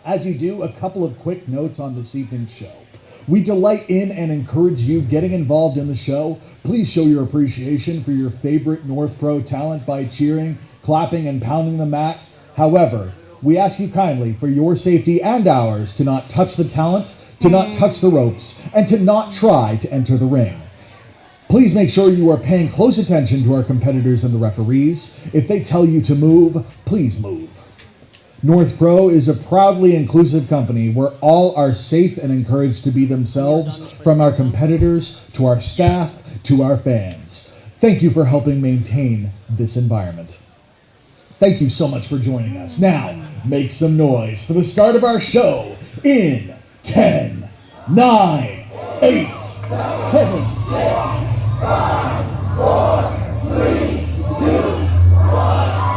As you do, a couple of quick notes on this evening's show. We delight in and encourage you getting involved in the show. Please show your appreciation for your favorite North Pro talent by cheering, clapping, and pounding the mat. However, we ask you kindly, for your safety and ours, to not touch the talent, to not touch the ropes, and to not try to enter the ring. Please make sure you are paying close attention to our competitors and the referees. If they tell you to move, please move. North Pro is a proudly inclusive company where all are safe and encouraged to be themselves, from our competitors to our staff to our fans. Thank you for helping maintain this environment. Thank you so much for joining us. Now, make some noise for the start of our show in 10, 9, 8, 7, 6, 5, 4, 3, 2, 1.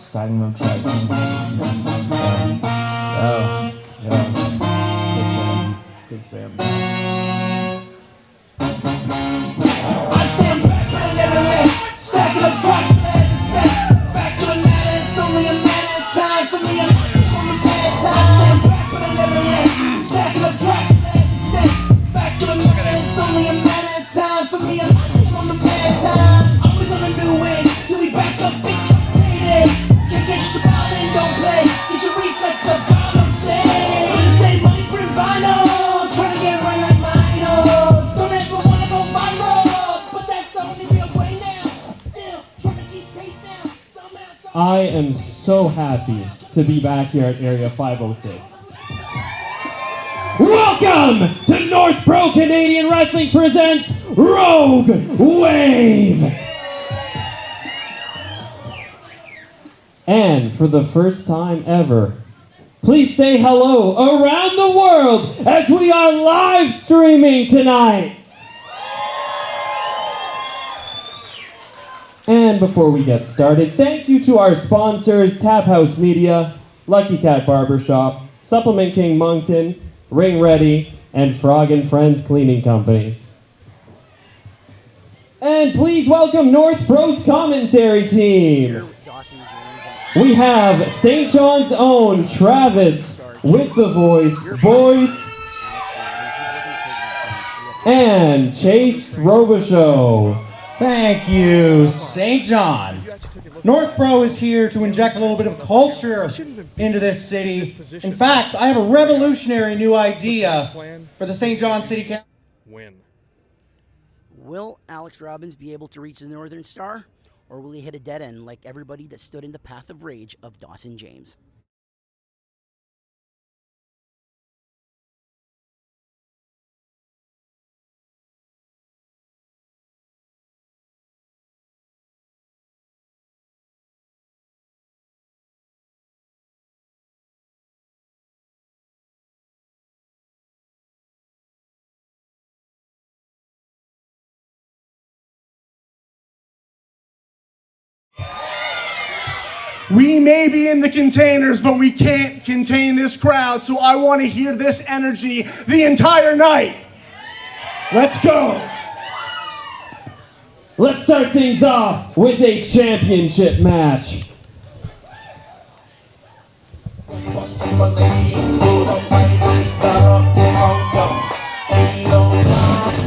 Starting up chat. Big Sam. I am so happy to be back here at Area 506. Welcome to North Pro Canadian Wrestling presents Rogue Wave! And for the first time ever, please say hello around the world as we are live streaming tonight. And before we get started, thank you to our sponsors, Tap House Media, Lucky Cat Barbershop, Supplement King Moncton, Ring Ready, and Frog and Friends Cleaning Company. And please welcome North Pro's commentary team. We have Saint John's own Travis with the voice, and Chase Robichaux. Thank you, Saint John. North Pro is here to inject a little bit of culture into this city. In fact, I have a revolutionary new idea for the Saint John City Council. Will Alex Robbins be able to reach the Northern Star, or will he hit a dead end like everybody that stood in the path of rage of Dawson James? We may be in the containers, but we can't contain this crowd, so I want to hear this energy the entire night. Let's go. Let's start things off with a championship match.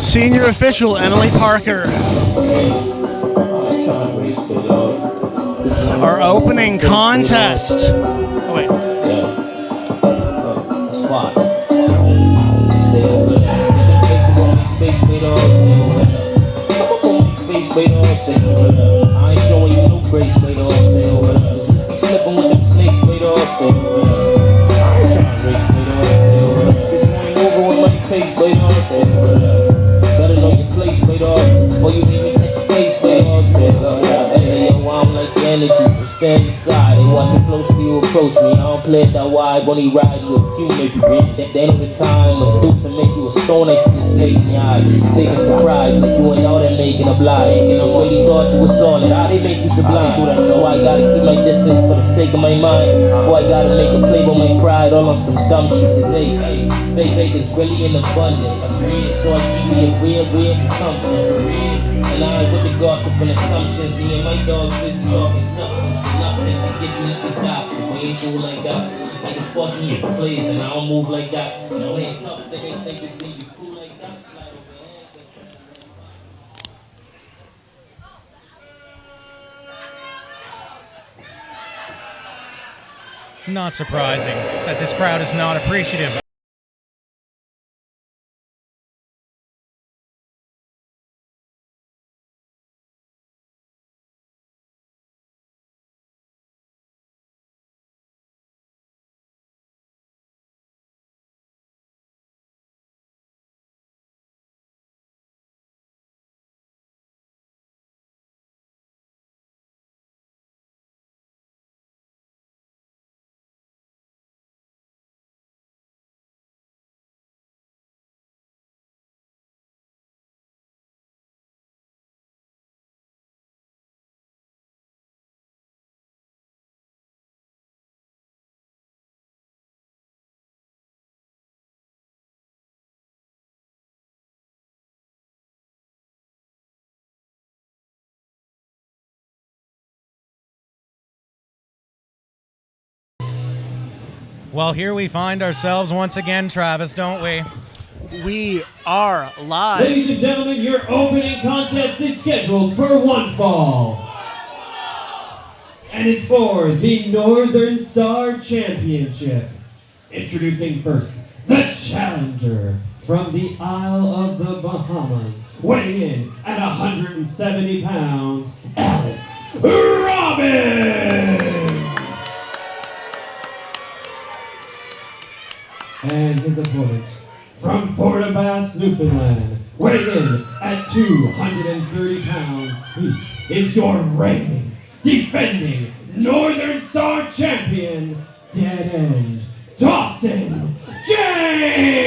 Senior official Emily Parker. Our opening contest. Oh, wait. Spot. I ain't showing you no grace, slipping with them snakes, I ain't trying to race, just running over with my face, better know your place, before you even catch your face, hey, yo, I don't like the energy. stand aside and watch it closely you approach me. I don't play that wide, only ride with a few maybe rich. At the end of the time, when dukes and make you a stone, I see the snake in your eye. Taking surprise, like you ain't out there making a blind. And I really thought you was solid, how they make you sublime? So I gotta keep my distance for the sake of my mind. Boy, I gotta make a play with my pride, all on some dumb shit. Cause hey, fake is really in abundance. So I keep me a real circumference. And I with the gossip and assumptions, me and my dogs busy talking substance. Nothing to get you to stop, so we ain't doing like that. Like it's fucking you plays and I don't move like that. You know, ain't tough, they ain't think it's gonna be cool like that. Slide over your hands, Not surprising that this crowd is not appreciative. Well, here we find ourselves once again, Travis, don't we? We are live. Ladies and gentlemen, your opening contest is scheduled for one fall. And it's for the Northern Star Championship. Introducing first, the challenger from the Isle of the Bahamas, weighing in at 170 pounds, Alex Robbins! And his opponent, from Port-au-Basque, Newfoundland, weighing in at 230 pounds, he is your reigning, defending Northern Star Champion, Dead End, Dawson James!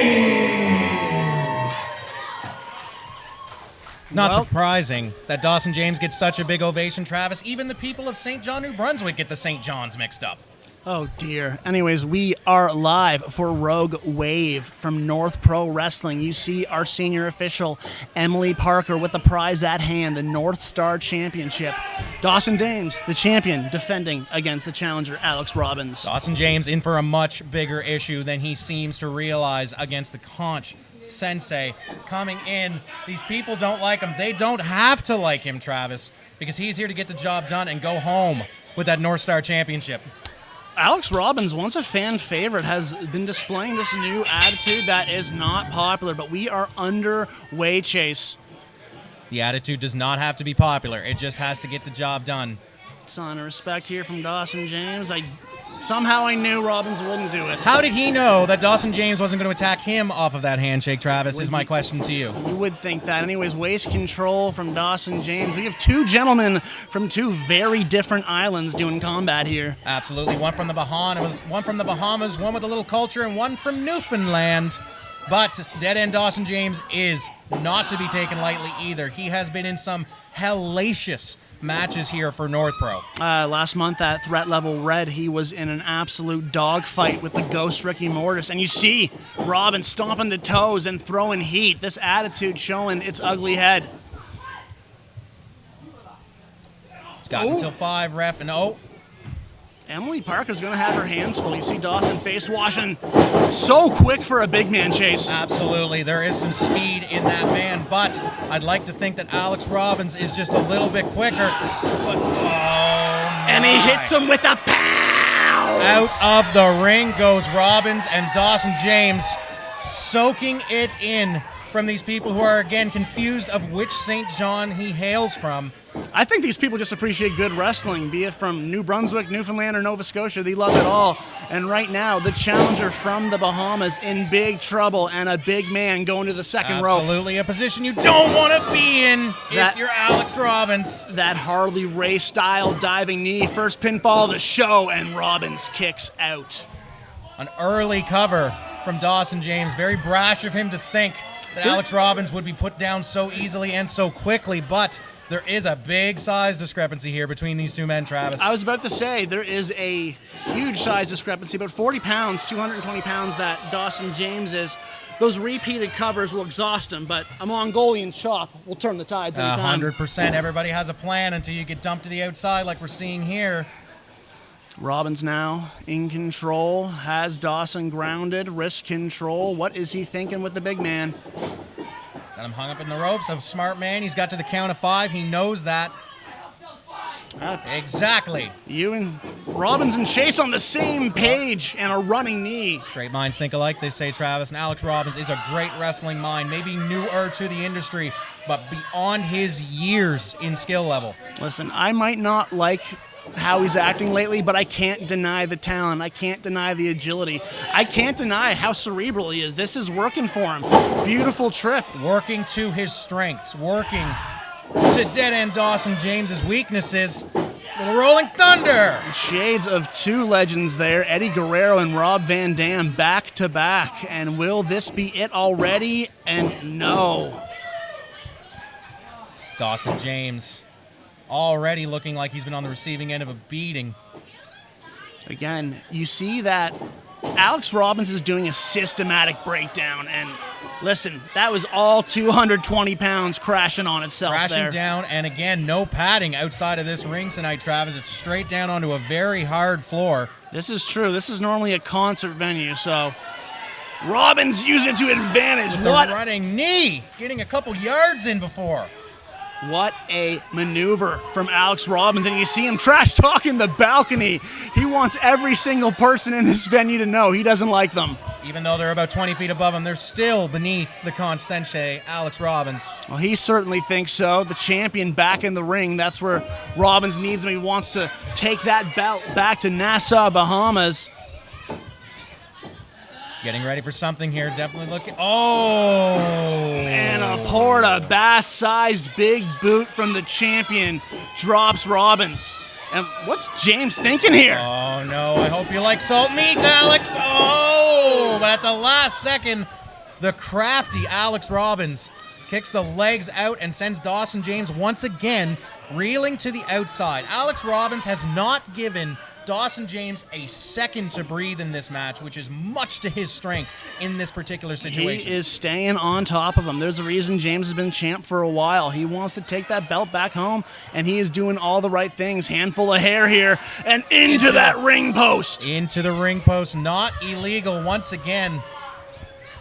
Not surprising that Dawson James gets such a big ovation, Travis. Even the people of Saint John New Brunswick get the St. John's mixed up. Oh dear. Anyways, we are live for Rogue Wave from North Pro Wrestling. You see our senior official, Emily Parker, with the prize at hand, the North Star Championship. Dawson James, the champion, defending against the challenger, Alex Robbins. Dawson James in for a much bigger issue than he seems to realize against the Conch Sensei coming in. These people don't like him. They don't have to like him, Travis, because he's here to get the job done and go home with that North Star Championship. Alex Robbins, once a fan favorite, has been displaying this new attitude that is not popular, but we are underway, Chase. The attitude does not have to be popular. It just has to get the job done. Sign of respect here from Dawson James. Somehow I knew Robbins wouldn't do it. How did he know that Dawson James wasn't going to attack him off of that handshake, Travis, is my question to you. You would think that. Anyways, waist control from Dawson James. We have two gentlemen from two very different islands doing combat here. Absolutely. One from the Bahamas, one with a little culture, and one from Newfoundland. But Dead End Dawson James is not to be taken lightly either. He has been in some hellacious matches here for North Pro. Last month at Threat Level Red, he was in an absolute dogfight with the Ghost Ricky Mortis. And you see Robin stomping the toes and throwing heat. This attitude showing its ugly head. He's got until 5, ref, and Emily Parker's going to have her hands full. You see Dawson face washing so quick for a big man, Chase. Absolutely. There is some speed in that man, but I'd like to think that Alex Robbins is just a little bit quicker. But, and he hits him with a pounce. Out of the ring goes Robbins, and Dawson James soaking it in from these people who are, again, confused of which Saint John he hails from. I think these people just appreciate good wrestling, be it from New Brunswick, Newfoundland, or Nova Scotia. They love it all. And right now, the challenger from the Bahamas in big trouble, and a big man going to the second rope. Absolutely a position you don't want to be in if you're Alex Robbins. That Harley Race-style diving knee, first pinfall of the show, and Robbins kicks out. An early cover from Dawson James. Very brash of him to think that Alex Robbins would be put down so easily and so quickly, but there is a big size discrepancy here between these two men, Travis. I was about to say, there is a huge size discrepancy, about 40 pounds, 220 pounds that Dawson James is. Those repeated covers will exhaust him, but a Mongolian chop will turn the tides anytime. 100%. Everybody has a plan until you get dumped to the outside like we're seeing here. Robbins now in control, has Dawson grounded, wrist control. What is he thinking with the big man? Got him hung up in the ropes. A smart man. He's got to the count of 5. He knows that. Exactly. You and Robbins and Chase on the same page, and a running knee. Great minds think alike, they say, Travis. And Alex Robbins is a great wrestling mind, maybe newer to the industry, but beyond his years in skill level. Listen, I might not like how he's acting lately, but I can't deny the talent. I can't deny the agility. I can't deny how cerebral he is. This is working for him. Beautiful trip. Working to his strengths. Working to dead-end Dawson James's weaknesses. Little Rolling Thunder. Shades of two legends there, Eddie Guerrero and Rob Van Dam, back to back. And will this be it already? And no. Dawson James already looking like he's been on the receiving end of a beating. Again, you see that Alex Robbins is doing a systematic breakdown, and listen, that was all 220 pounds crashing on itself there. Crashing down, and again, no padding outside of this ring tonight, Travis. It's straight down onto a very hard floor. This is true. This is normally a concert venue, so Robbins used it to advantage. What? The running knee, getting a couple yards in before. What a maneuver from Alex Robbins, and you see him trash talking the balcony. He wants every single person in this venue to know he doesn't like them. Even though they're about 20 feet above him, they're still beneath the consensei, Alex Robbins. Well, he certainly thinks so. The champion back in the ring. That's where Robbins needs him. He wants to take that belt back to Nassau, Bahamas. Getting ready for something here. Definitely looking. Oh! And a Porta Bass-sized big boot from the champion drops Robbins. And what's James thinking here? Oh, no. I hope you like salt meat, Alex. Oh! But at the last second, the crafty Alex Robbins kicks the legs out and sends Dawson James once again reeling to the outside. Alex Robbins has not given Dawson James a second to breathe in this match, which is much to his strength in this particular situation. He is staying on top of him. There's a reason James has been champ for a while. He wants to take that belt back home, and he is doing all the right things. Handful of hair here, and into that ring post. Into the ring post. Not illegal once again.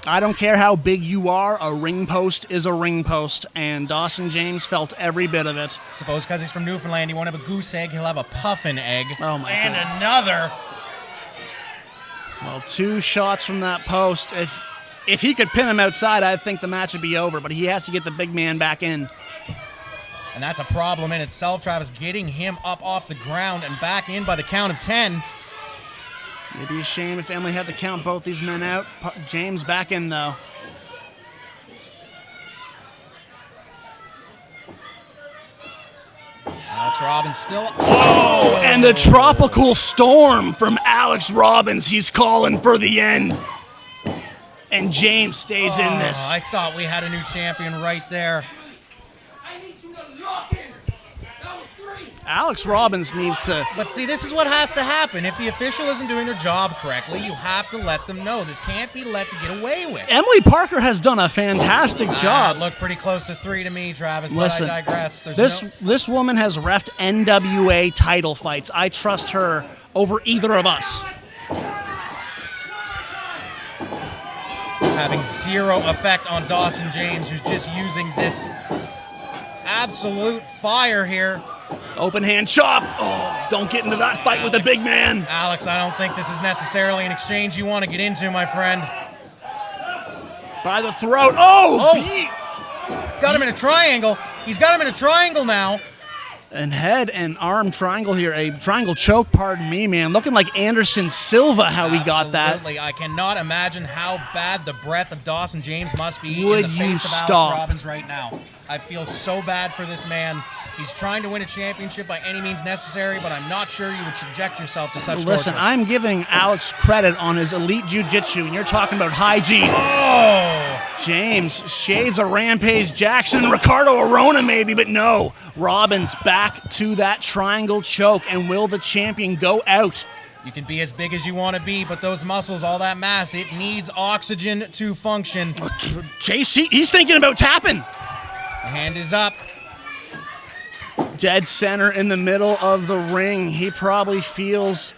I don't care how big you are, a ring post is a ring post, and Dawson James felt every bit of it. Suppose because he's from Newfoundland, he won't have a goose egg, he'll have a puffin egg. Oh my and God. Another. Well, 2 shots from that post. If he could pin him outside, I think the match would be over, but he has to get the big man back in. And that's a problem in itself, Travis, getting him up off the ground and back in by the count of 10. It'd be a shame if Emily had to count both these men out. James back in, though. Alex Robbins still. Oh, and the tropical storm from Alex Robbins. He's calling for the end. And James stays in this. I thought we had a new champion right there. Alex Robbins needs to... But see, this is what has to happen. If the official isn't doing their job correctly, you have to let them know. This can't be let to get away with. Emily Parker has done a fantastic job. Looked pretty close to 3 to me, Travis, Listen, but I digress. This woman has reffed NWA title fights. I trust her over either of us. Having zero effect on Dawson James, who's just using this absolute fire here. Open hand chop. Oh, don't get into that fight with the big man. Alex, I don't think this is necessarily an exchange you want to get into, my friend. By the throat. Oh! Got him in a triangle. He's got him in a triangle now. And head and arm triangle here. A triangle choke, pardon me, man. Looking like Anderson Silva how he got that. Absolutely. I cannot imagine how bad the breath of Dawson James must be Would in the you face of stop? Alex Robbins right now. I feel so bad for this man. He's trying to win a championship by any means necessary, but I'm not sure you would subject yourself to such Listen, torture. I'm giving Alex credit on his elite jiu-jitsu, and you're talking about hygiene. Oh! James shades of Rampage Jackson, Ricardo Arona maybe, but no. Robbins back to that triangle choke, and will the champion go out? You can be as big as you want to be, but those muscles, all that mass, it needs oxygen to function. JC, he's thinking about tapping. The hand is up. Dead center in the middle of the ring. He probably feels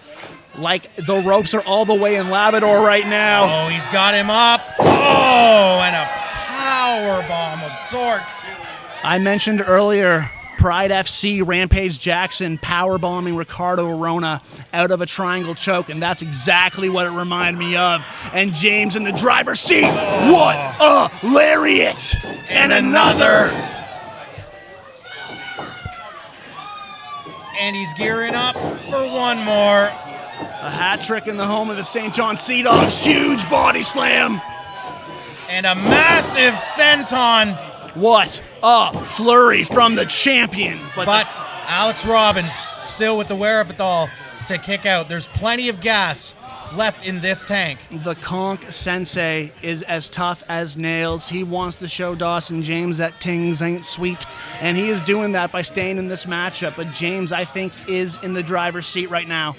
like the ropes are all the way in Labrador right now. Oh, he's got him up. Oh, and a power bomb of sorts. I mentioned earlier, Pride FC, Rampage Jackson powerbombing Ricardo Arona out of a triangle choke, and that's exactly what it reminded me of. And James in the driver's seat. What a lariat! And another. And he's gearing up for one more. A hat trick in the home of the Saint John Sea Dogs. Huge body slam. And a massive senton. What a flurry from the champion. But Alex Robbins still with the wherewithal to kick out. There's plenty of gas left in this tank. The Conk Sensei is as tough as nails. He wants to show Dawson James that things ain't sweet, and he is doing that by staying in this matchup. But James, I think, is in the driver's seat right now.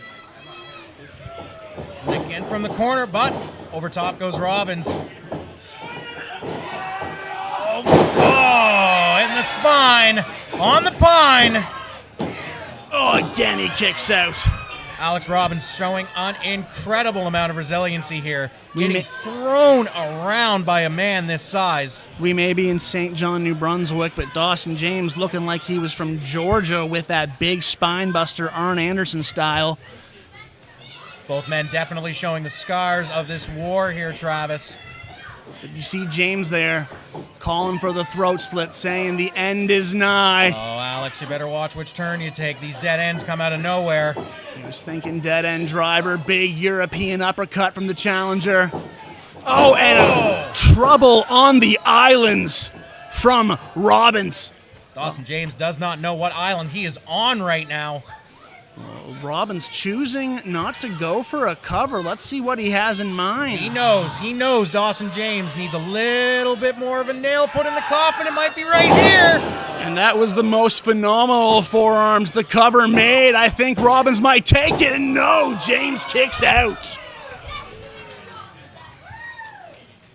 And again from the corner, but over top goes Robbins. Oh, in the spine, on the pine. Oh, again he kicks out. Alex Robbins showing an incredible amount of resiliency here. Getting thrown around by a man this size. We may be in Saint John, New Brunswick, but Dawson James looking like he was from Georgia with that big spine buster Arn Anderson style. Both men definitely showing the scars of this war here, Travis. You see James there calling for the throat slit, saying the end is nigh. Oh, Alex, you better watch which turn you take. These dead ends come out of nowhere. He was thinking dead end driver, big European uppercut from the challenger. Oh, and trouble on the islands from Robbins. Dawson James does not know what island he is on right now. Robbins choosing not to go for a cover. Let's see what he has in mind. He knows Dawson James needs a little bit more of a nail put in the coffin. It might be right here. And that was the most phenomenal forearms the cover made. I think Robbins might take it, and no, James kicks out.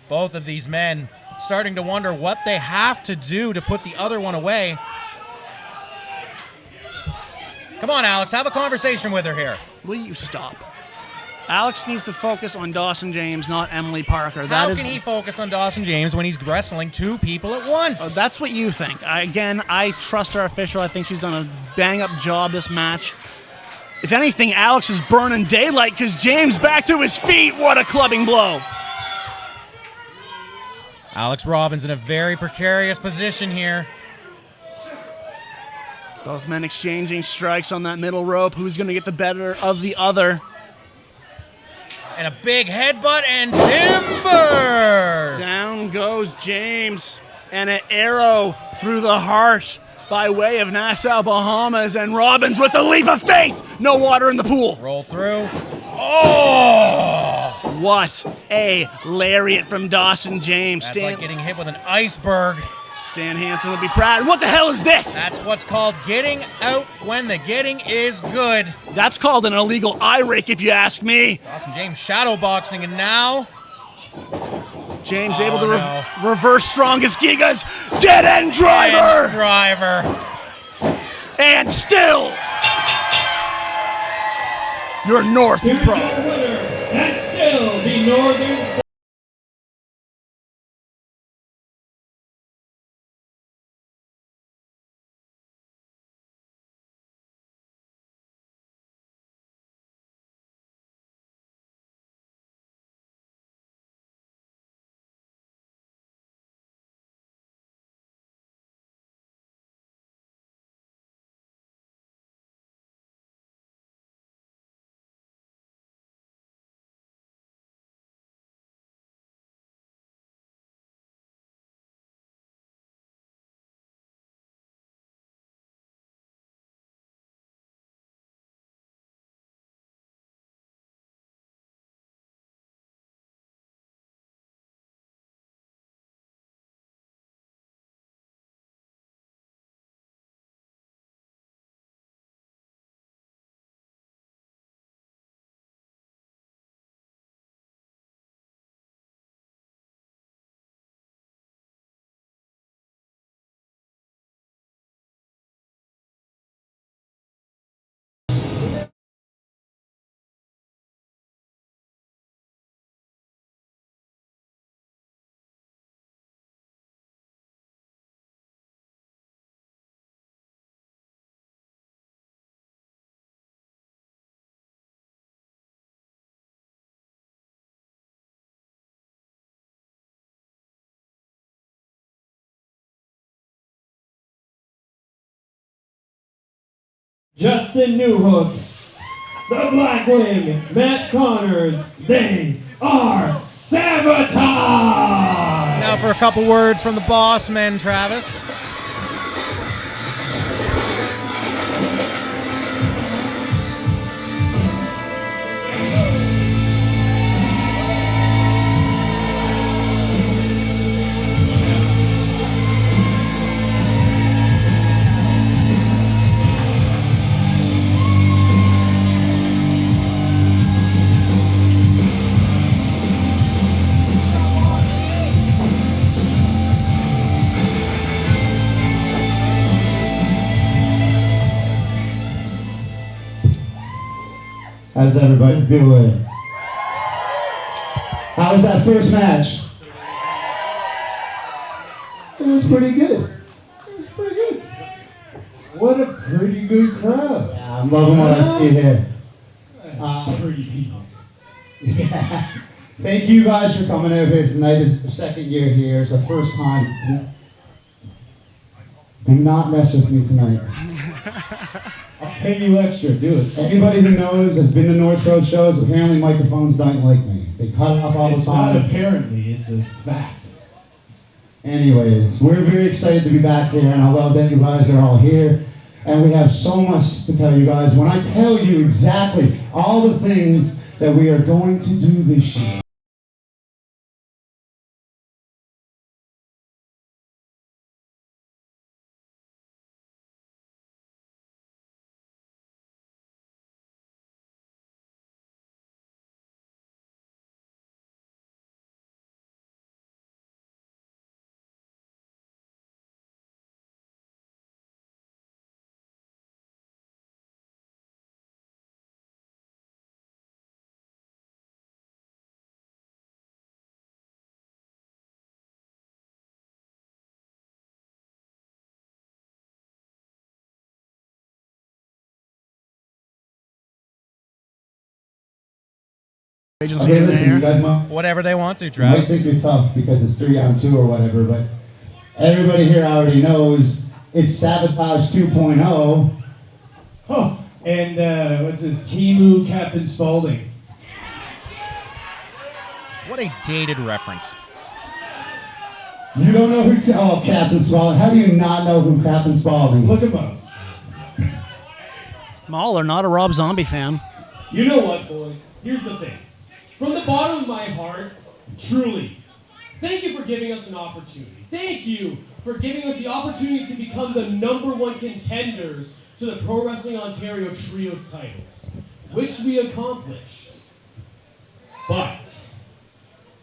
Both of these men starting to wonder what they have to do to put the other one away. Come on, Alex, have a conversation with her here. Will you stop? Alex needs to focus on Dawson James, not Emily Parker. How can he focus on Dawson James when he's wrestling two people at once? That's what you think. I trust our official. I think she's done a bang-up job this match. If anything, Alex is burning daylight because James back to his feet. What a clubbing blow. Alex Robbins in a very precarious position here. Both men exchanging strikes on that middle rope. Who's going to get the better of the other? And a big headbutt and timber! Down goes James. And an arrow through the heart by way of Nassau, Bahamas. And Robbins with the leap of faith. No water in the pool. Roll through. Oh! What a lariat from Dawson James. That's like getting hit with an iceberg. Stan Hansen would be proud. What the hell is this? That's what's called getting out when the getting is good. That's called an illegal eye rake, if you ask me. Dawson James shadow boxing, and now James able to reverse strongest Giga's dead end driver. And still, your North Pro. That's still the Northern Justin Newhook, the Blackwing, Matt Connors, they are Sabotage! Now for a couple words from the boss man, Travis. How's everybody doing? How was that first match? It was pretty good. It was pretty good. What a pretty good crowd. Yeah, I'm loving what I see here. Pretty people. Yeah. Thank you guys for coming out here tonight. This is the second year here. It's the first time. Do not mess with me tonight. I'll pay you extra, do it. Anybody who knows has been to North Road shows, apparently microphones don't like me. They cut off all the It's not time. apparently, it's a fact. Anyways, we're very excited to be back here, and I love that you guys are all here. And we have so much to tell you guys. When I tell you exactly all the things that we are going to do this year. Agency Okay, in listen, you there. guys might Whatever they want to, might Travis. think you're tough because it's 3-on-2 or whatever, but everybody here already knows it's Sabotage 2.0. Oh, and what's his Timu Captain Spaulding? What a dated reference. You don't know who? Oh, Captain Spaulding. How do you not know who Captain Spaulding? Look him up. Mahler, not a Rob Zombie fan. You know what, boys? Here's the thing. From the bottom of my heart, truly, thank you for giving us an opportunity. Thank you for giving us the opportunity to become the #1 contenders to the Pro Wrestling Ontario Trios titles, which we accomplished. But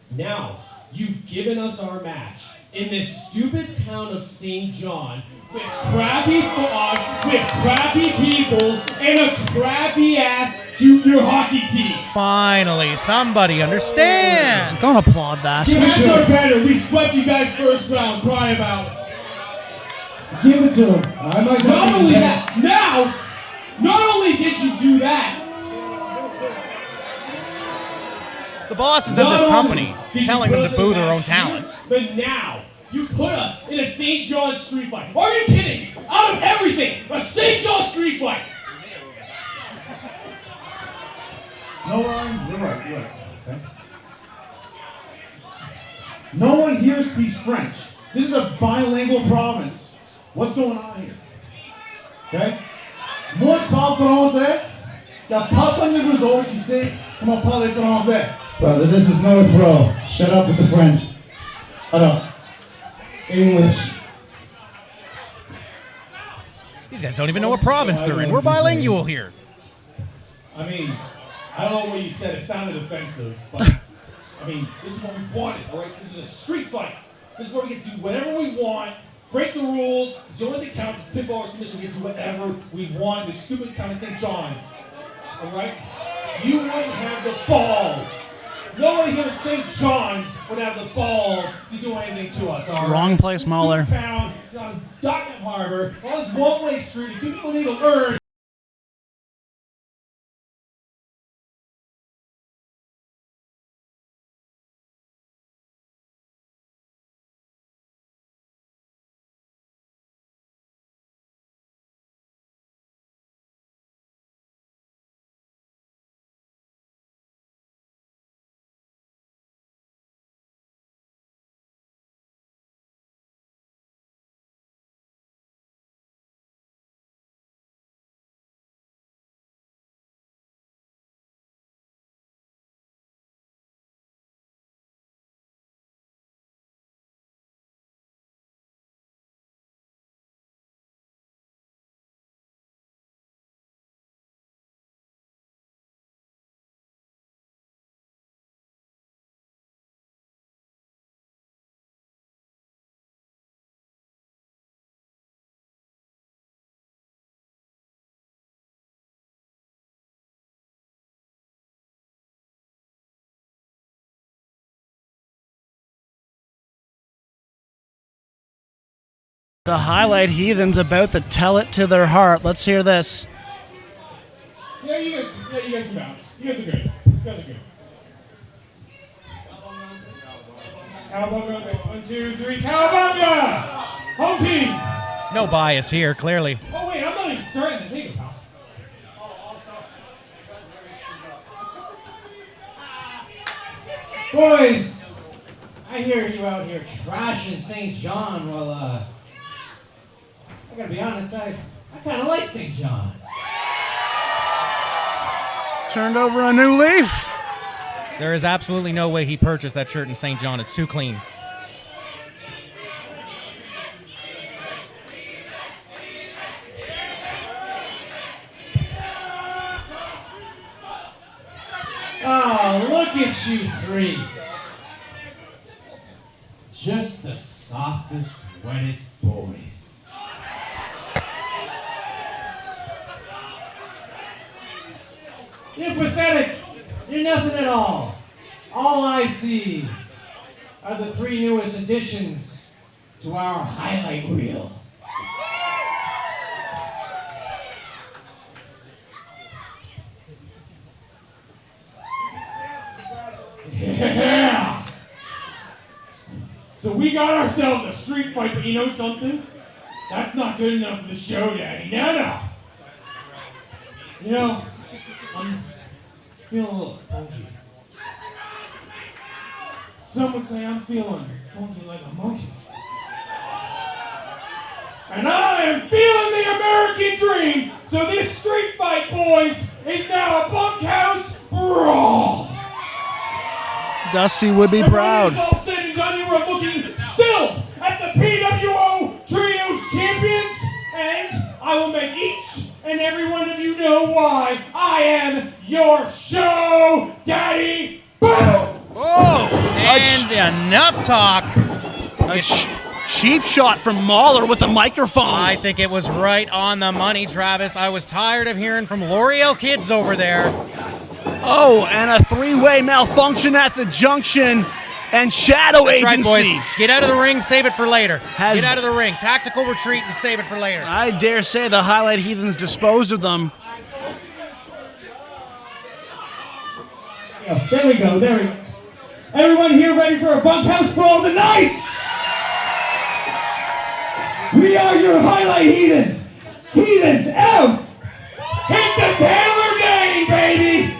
now you've given us our match in this stupid town of Saint John with crappy fog, with crappy people, and a crappy-ass junior hockey team. Finally, somebody understand. Don't applaud that. Cats are better. We swept you guys first round. Cry about it. Give it to him. I might Not not only be that, now, not only did you do that, The bosses of this not company only did you telling put them us to in boo the their own match talent. here, but now you put us in a St. John street fight. Are you kidding? Out of everything, a St. John street fight. No, Ryan, you're right, okay? No one here speaks French. This is a bilingual province. What's going on here? Okay? Moi, je parle français. Il n'y a personne de vous autres qui sait comment parler français. Brother, this is North Row. Shut up with the French. Shut up. English. These guys don't even know what province they're in. We're bilingual here. I mean, I don't know what you said. It sounded offensive, but I mean, this is what we wanted, all right? This is a street fight. This is where we get to do whatever we want, break the rules. It's the only thing that counts is pinball or submission. We get to do whatever we want in this stupid town of St. John's, all right? You wouldn't have the balls. Nobody here in St. John's would have the balls to do anything to us, all right? Wrong place, This Mahler. stupid town on Dockett Harbor, all this one-way street. You people need to learn. The Highlight Heathens about to tell it to their heart. Let's hear this. Yeah, you guys can bounce. You guys are good. You guys are good. Cowabunga, 1, 2, 3, Cowabunga! Home team! No bias here, clearly. Oh wait, I'm not even starting to take it, pal. Boys, I hear you out here trashing Saint John. Well, I gotta be honest, I kind of like Saint John. Turned over a new leaf. There is absolutely no way he purchased that shirt in Saint John. It's too clean. Oh, look at you three. Just the softest, wettest boys. You're pathetic. You're nothing at all. All I see are the 3 newest additions to our highlight reel. Yeah! So we got ourselves a street fight, but you know something? That's not good enough for the show, Daddy. No. You know, I'm feeling a little funky. Some would say I'm feeling funky like a monkey. And I am feeling the American dream. So this street fight, boys, is now a bunkhouse brawl. Dusty would be proud. When it's all said and done, you are looking still at the PWO Trios Champions, and I will make each and every one of you know why I am your show daddy. Boom! Oh, and enough talk. A cheap shot from Mahler with the microphone. I think it was right on the money, Travis. I was tired of hearing from L'Oreal kids over there. Oh, and a 3-way malfunction at the junction, and Shadow That's Agency. right, boys. Get out of the ring, save it for later. Has- Get out of the ring. Tactical retreat and save it for later. I dare say the Highlight Heathens disposed of them. Yeah, there we go. Everyone here ready for a bunkhouse brawl tonight? We are your highlight heathens. Heathens out. Hit the Taylor game, baby!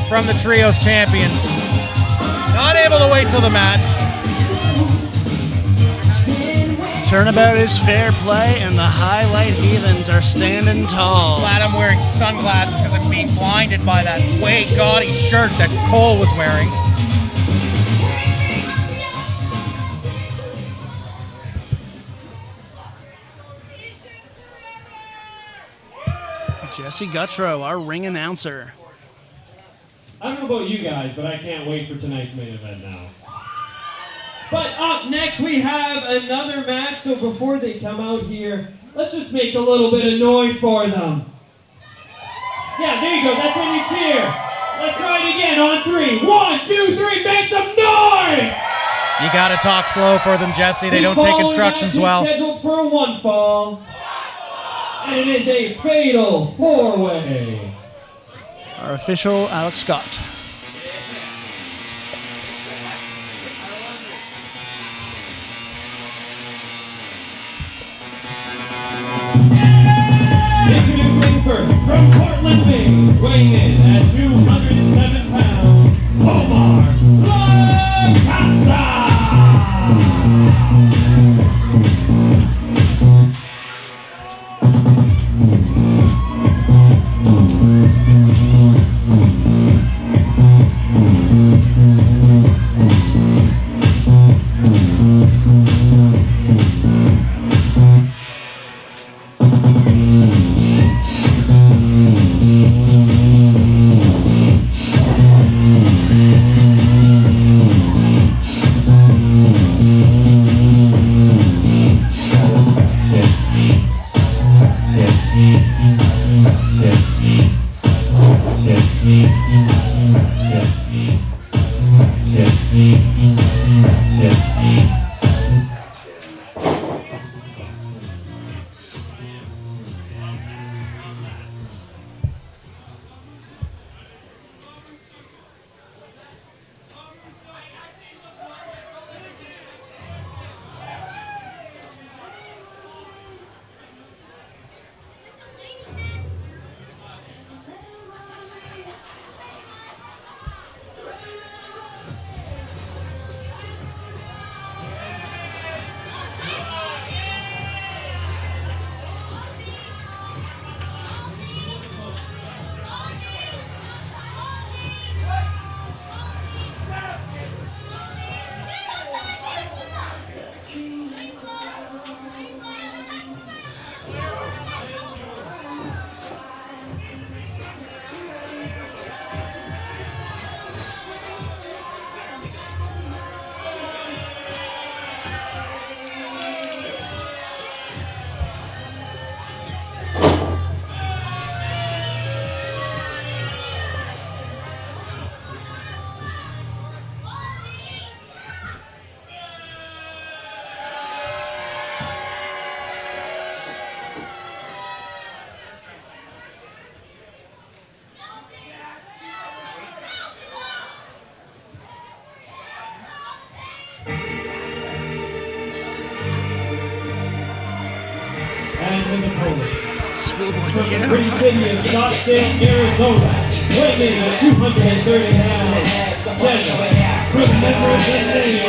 From the Trios champions. Not able to wait till the match. Turnabout is fair play, and the Highlight Heathens are standing tall. Glad I'm wearing sunglasses because I'm being blinded by that way gaudy shirt that Cole was wearing. Jesse Guttro, our ring announcer. I don't know about you guys, but I can't wait for tonight's main event now. But up next we have another match, so before they come out here, let's just make a little bit of noise for them. Yeah, there you go, that's when you cheer. Let's try it again on 3. 1, 2, 3, make some noise! You gotta talk slow for them, Jesse. They don't take instructions well. Scheduled for a 1 fall. And it is a fatal 4-way. Our official, Alex Scott. Introducing first, from Portland, Maine, weighing in at 207 pounds, Omar Lacasa! his opponent. Schoolboy From the Q. pretty city of Scottsdale, Arizona, weighing in at 230 pounds, Dennis, remember the name,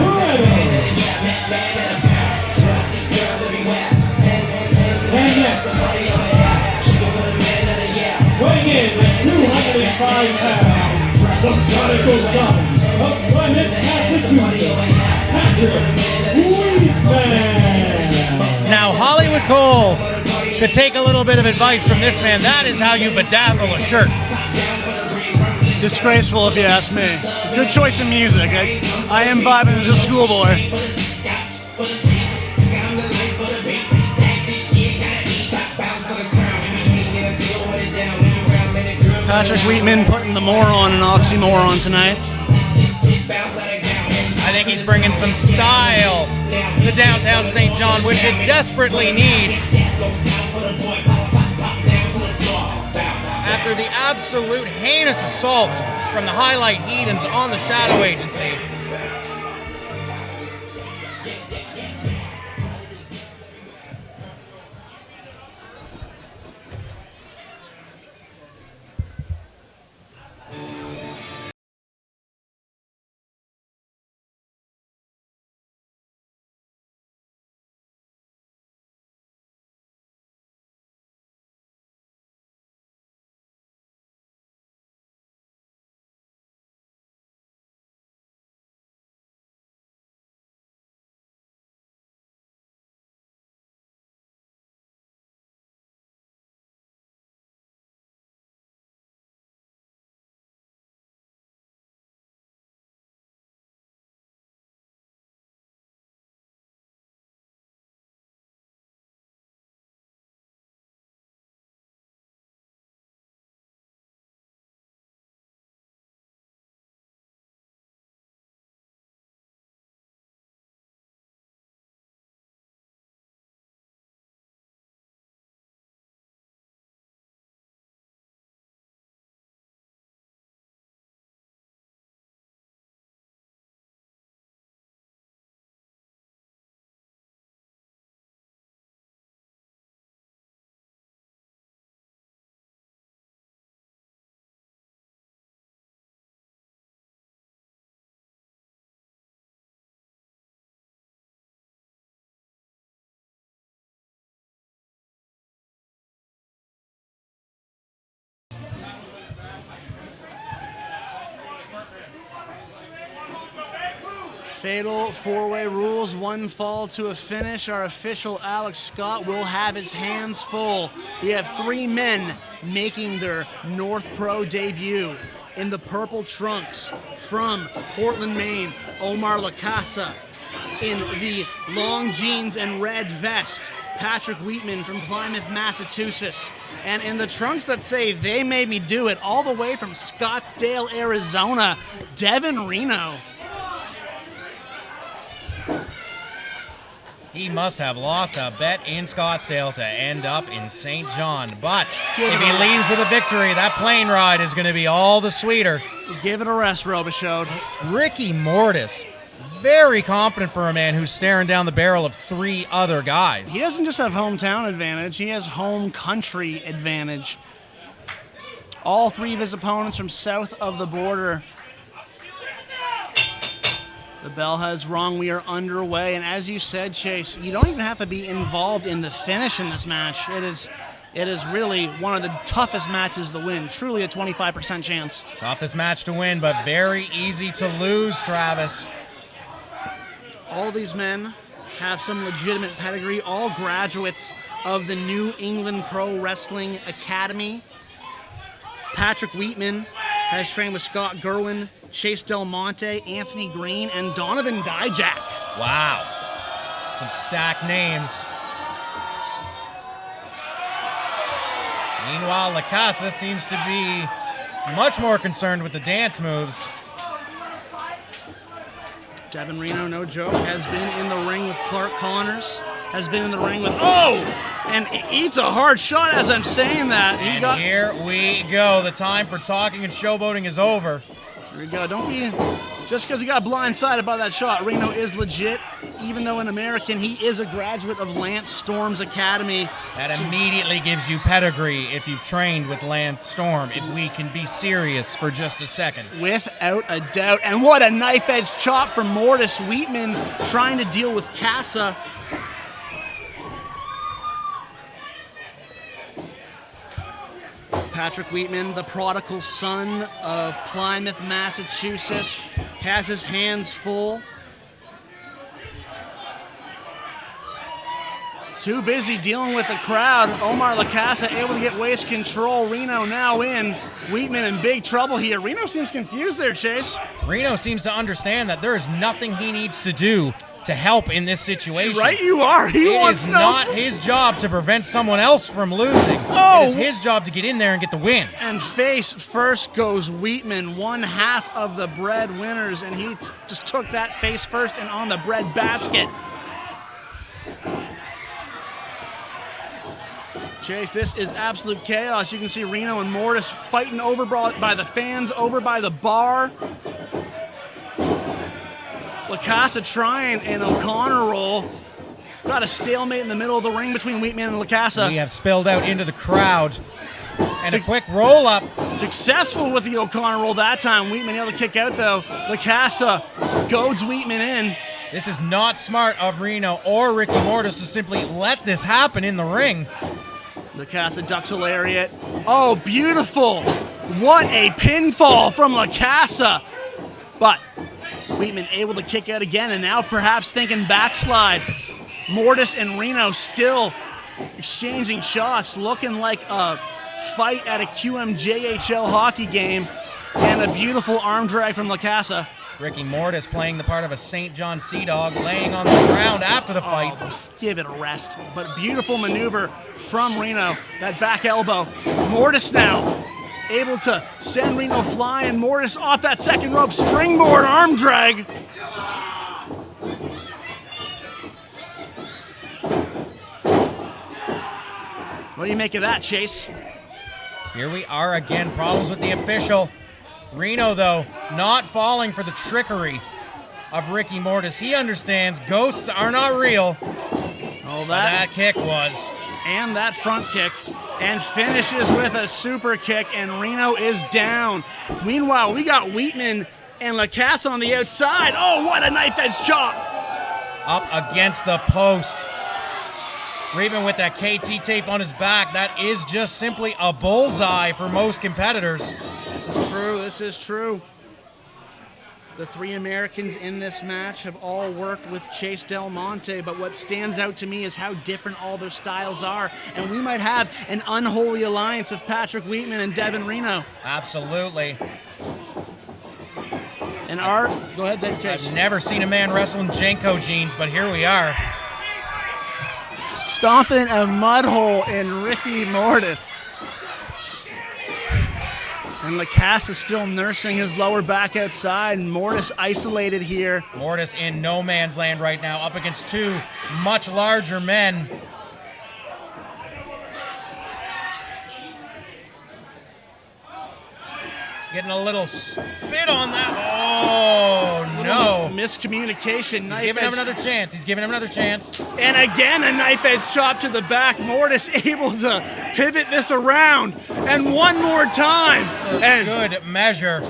Rebel. And next, weighing in at 205 pounds, the prodigal son of Plymouth, Massachusetts, Patrick Weedman. Now, Hollywood Cole could take a little bit of advice from this man. That is how you bedazzle a shirt. Disgraceful, if you ask me. Good choice in music. I am vibing to the Schoolboy. Patrick Wheatman putting the moron in oxymoron tonight. I think he's bringing some style to downtown Saint John, which it desperately needs. After the absolute heinous assault from the Highlight Heathens on the Shadow Agency. Fatal four-way rules, one fall to a finish. Our official Alex Scott will have his hands full. We have three men making their North Pro debut. In the purple trunks from Portland, Maine, Omar Lacasa. In the long jeans and red vest, Patrick Wheatman from Plymouth, Massachusetts. And in the trunks that say "They Made Me Do It," all the way from Scottsdale, Arizona, Devin Reno. He must have lost a bet in Scottsdale to end up in St. John. But if he leaves with a victory, that plane ride is going to be all the sweeter. Give it a rest, Robichaud. Ricky Mortis, very confident for a man who's staring down the barrel of three other guys. He doesn't just have hometown advantage, he has home country advantage. All three of his opponents from south of the border. The bell has rung, we are underway, and as you said, Chase, you don't even have to be involved in the finish in this match. It is really one of the toughest matches to win, truly a 25% chance. Toughest match to win, but very easy to lose, Travis. All these men have some legitimate pedigree, all graduates of the New England Pro Wrestling Academy. Patrick Wheatman has trained with Scott Gerwin, Chase Del Monte, Anthony Green, and Donovan Dijak. Wow. Some stacked names. Meanwhile, Lacasa seems to be much more concerned with the dance moves. Devin Reno, no joke, has been in the ring with Clark Connors, has been in the ring with, oh! And eats a hard shot as I'm saying that. And here we go. The time for talking and showboating is over. Here we go. Don't be, just because he got blindsided by that shot, Reno is legit. Even though an American, he is a graduate of Lance Storm's Academy. That immediately gives you pedigree if you've trained with Lance Storm, if we can be serious for just a second. Without a doubt. And what a knife-edge chop from Mortis Wheatman trying to deal with Casa. Patrick Wheatman, the prodigal son of Plymouth, Massachusetts, has his hands full. Too busy dealing with the crowd. Omar LaCasa able to get waist control. Reno now in. Wheatman in big trouble here. Reno seems confused there, Chase. Reno seems to understand that there is nothing he needs to do to help in this situation. Right you are. He wants It is not his job to prevent someone else from losing. Oh. It is his job to get in there and get the win. And face first goes Wheatman, one half of the breadwinners, and he just took that face first and on the bread basket. Chase, this is absolute chaos. You can see Reno and Mortis fighting over by the fans, over by the bar. LaCasa trying an O'Connor roll. Got a stalemate in the middle of the ring between Wheatman and LaCasa. We have spilled out into the crowd. And a quick roll up. Successful with the O'Connor roll that time. Wheatman able to kick out though. LaCasa goads Wheatman in. This is not smart of Reno or Ricky Mortis to simply let this happen in the ring. LaCasa ducks a lariat. Oh, beautiful. What a pinfall from LaCasa. But Wheatman able to kick out again, and now perhaps thinking backslide. Mortis and Reno still exchanging shots, looking like a fight at a QMJHL hockey game, and a beautiful arm drag from LaCasa. Ricky Mortis playing the part of a Saint John Sea Dog, laying on the ground after the fight. Oh, just give it a rest. But beautiful maneuver from Reno. That back elbow. Mortis now able to send Reno flying. Mortis off that second rope. Springboard arm drag. What do you make of that, Chase? Here we are again. Problems with the official. Reno, though, not falling for the trickery of Ricky Mortis. He understands ghosts are not real. Oh, that kick was. And that front kick. And finishes with a super kick, and Reno is down. Meanwhile, we got Wheatman and LaCasa on the outside. Oh, what a knife-edge chop. Up against the post. Wheatman with that KT tape on his back. That is just simply a bullseye for most competitors. This is true. This is true. The three Americans in this match have all worked with Chase Del Monte, but what stands out to me is how different all their styles are. And we might have an unholy alliance of Patrick Wheatman and Devin Reno. Absolutely. And Art, go ahead then, Chase. I've never seen a man wrestle in Jenko jeans, but here we are. Stomping a mud hole in Ricky Mortis. And LaCasa still nursing his lower back outside, and Mortis isolated here. Mortis in no man's land right now, up against two much larger men. Getting a little spit on that. Oh, no. Miscommunication. He's giving him another chance. He's giving him another chance. And again, a knife-edge chop to the back. Mortis able to pivot this around. And one more time. And good measure.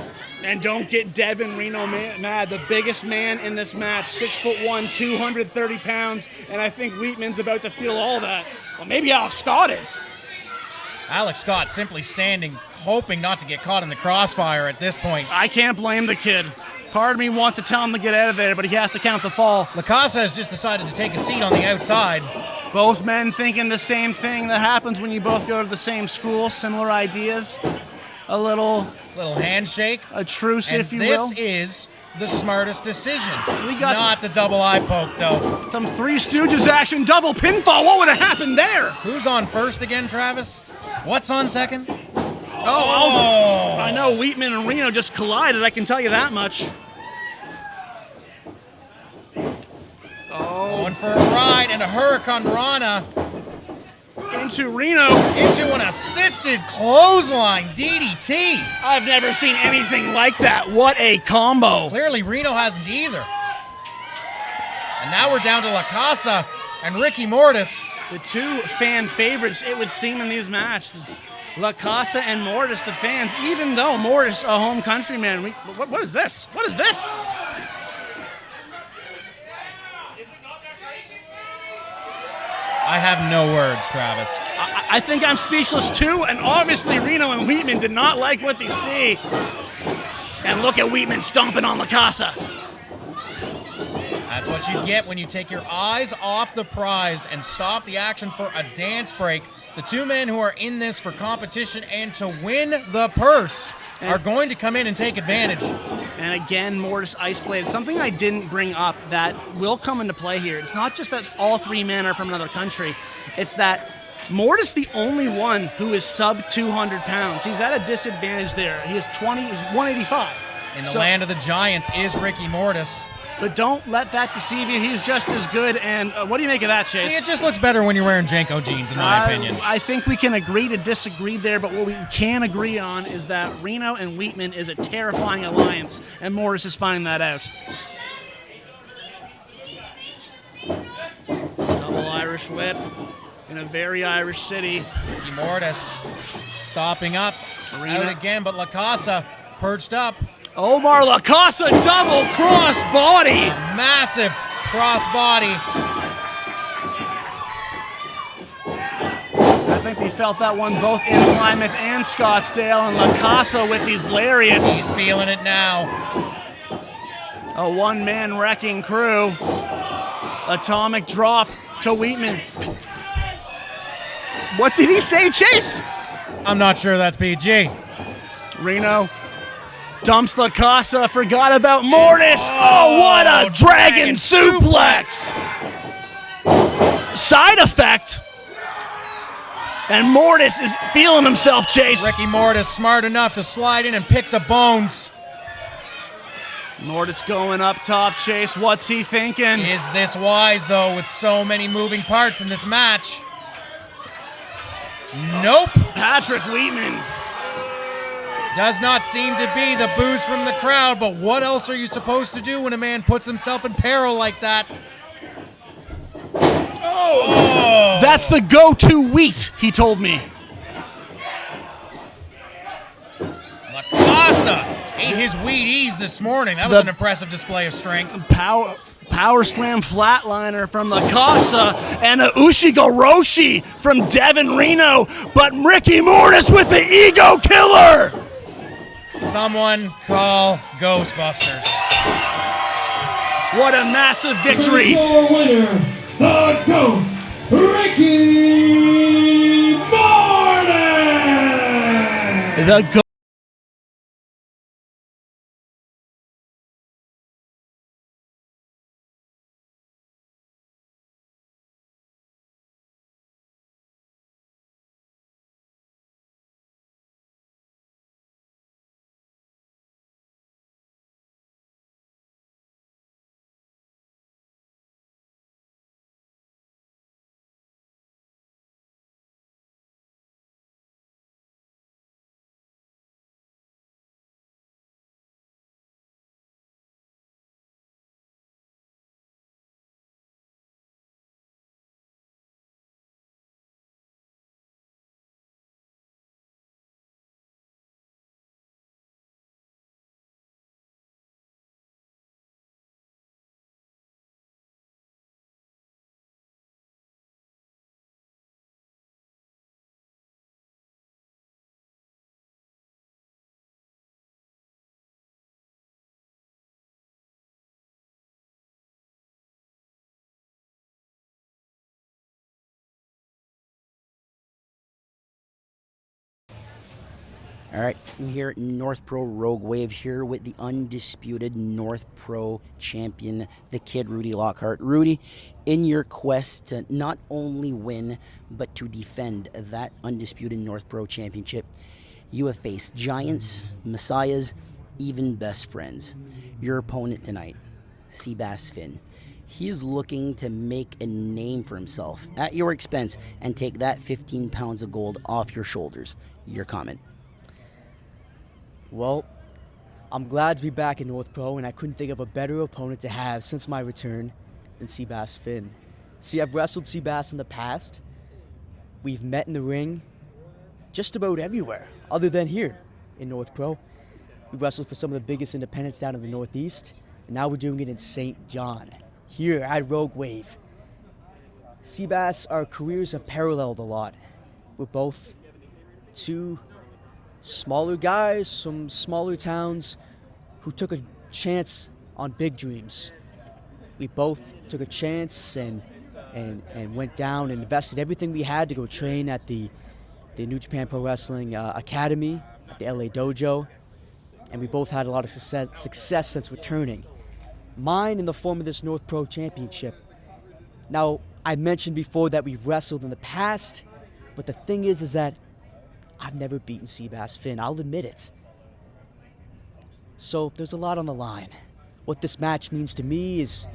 And don't get Devin Reno mad. The biggest man in this match, 6'1", 230 pounds. And I think Wheatman's about to feel all that. Well, maybe Alex Scott is. Alex Scott simply standing, hoping not to get caught in the crossfire at this point. I can't blame the kid. Part of me wants to tell him to get out of there, but he has to count the fall. LaCasa has just decided to take a seat on the outside. Both men thinking the same thing that happens when you both go to the same school, similar ideas. A little handshake. A truce, and if you will. This is the smartest decision. We got not the double eye poke, though. Some Three Stooges action, double pinfall. What would have happened there? Who's on first again, Travis? What's on second? Oh, I know Wheatman and Reno just collided, I can tell you that much. Going for a ride and a Hurricane Rana. into Reno. Into an assisted clothesline DDT. I've never seen anything like that. What a combo. Clearly Reno hasn't either. And now we're down to La Casa and Ricky Mortis. The two fan favorites, it would seem, in these matches. La Casa and Mortis, the fans, even though Mortis, a home countryman. What is this? What is this? I have no words, Travis. I think I'm speechless too, and obviously Reno and Wheatman did not like what they see. And look at Wheatman stomping on La Casa. That's what you get when you take your eyes off the prize and stop the action for a dance break. The two men who are in this for competition and to win the purse are going to come in and take advantage. And again, Mortis isolated. Something I didn't bring up that will come into play here. It's not just that all three men are from another country. It's that Mortis, the only one who is sub 200 pounds. He's at a disadvantage there. He is 185. In the land of the giants is Ricky Mortis. But don't let that deceive you. He's just as good. And what do you make of that, Chase? See, it just looks better when you're wearing Janko jeans, in my opinion. I think we can agree to disagree there, but what we can agree on is that Reno and Wheatman is a terrifying alliance, and Morris is finding that out. Double Irish whip in a very Irish city. Ricky Mortis stopping up. Out again, but La Casa perched up. Omar La Casa double cross body. Massive cross body. I think they felt that one both in Plymouth and Scottsdale, and La Casa with these lariats. He's feeling it now. A one-man wrecking crew. Atomic drop to Wheatman. What did he say, Chase? I'm not sure that's PG. Reno dumps La Casa, forgot about Mortis. Oh, what a dragon suplex. Side effect. And Mortis is feeling himself, Chase. Ricky Mortis smart enough to slide in and pick the bones. Mortis going up top, Chase. What's he thinking? Is this wise, though, with so many moving parts in this match? Nope. Patrick Wheatman. Does not seem to be the boost from the crowd, but what else are you supposed to do when a man puts himself in peril like that? Oh! That's the go-to wheat, he told me. La Casa ate his Wheaties this morning. That was an impressive display of strength. Power slam flatliner from La Casa and a Ushigoroshi from Devin Reno, but Ricky Mortis with the ego killer. Someone call Ghostbusters. What a massive victory. Your winner, the Ghost, Ricky Mortis. The All right, I'm here at North Pro Rogue Wave here with the undisputed North Pro champion, the kid Rudy Lockhart. Rudy, in your quest to not only win, but to defend that undisputed North Pro championship, you have faced giants, messiahs, even best friends. Your opponent tonight, Seabass Finn. He is looking to make a name for himself at your expense and take that 15 pounds of gold off your shoulders. Your comment? Well, I'm glad to be back in North Pro, and I couldn't think of a better opponent to have since my return than Seabass Finn. See, I've wrestled Seabass in the past. We've met in the ring just about everywhere, other than here in North Pro. We wrestled for some of the biggest independents down in the Northeast, and now we're doing it in Saint John, here at Rogue Wave. Seabass, our careers have paralleled a lot. We're both two smaller guys from smaller towns who took a chance on big dreams. We both took a chance and went down and invested everything we had to go train at the New Japan Pro Wrestling Academy at the LA Dojo, and we both had a lot of success since returning. Mine in the form of this North Pro Championship. Now, I mentioned before that we've wrestled in the past, but the thing is that I've never beaten Seabass Finn, I'll admit it. So there's a lot on the line. What this match means to me is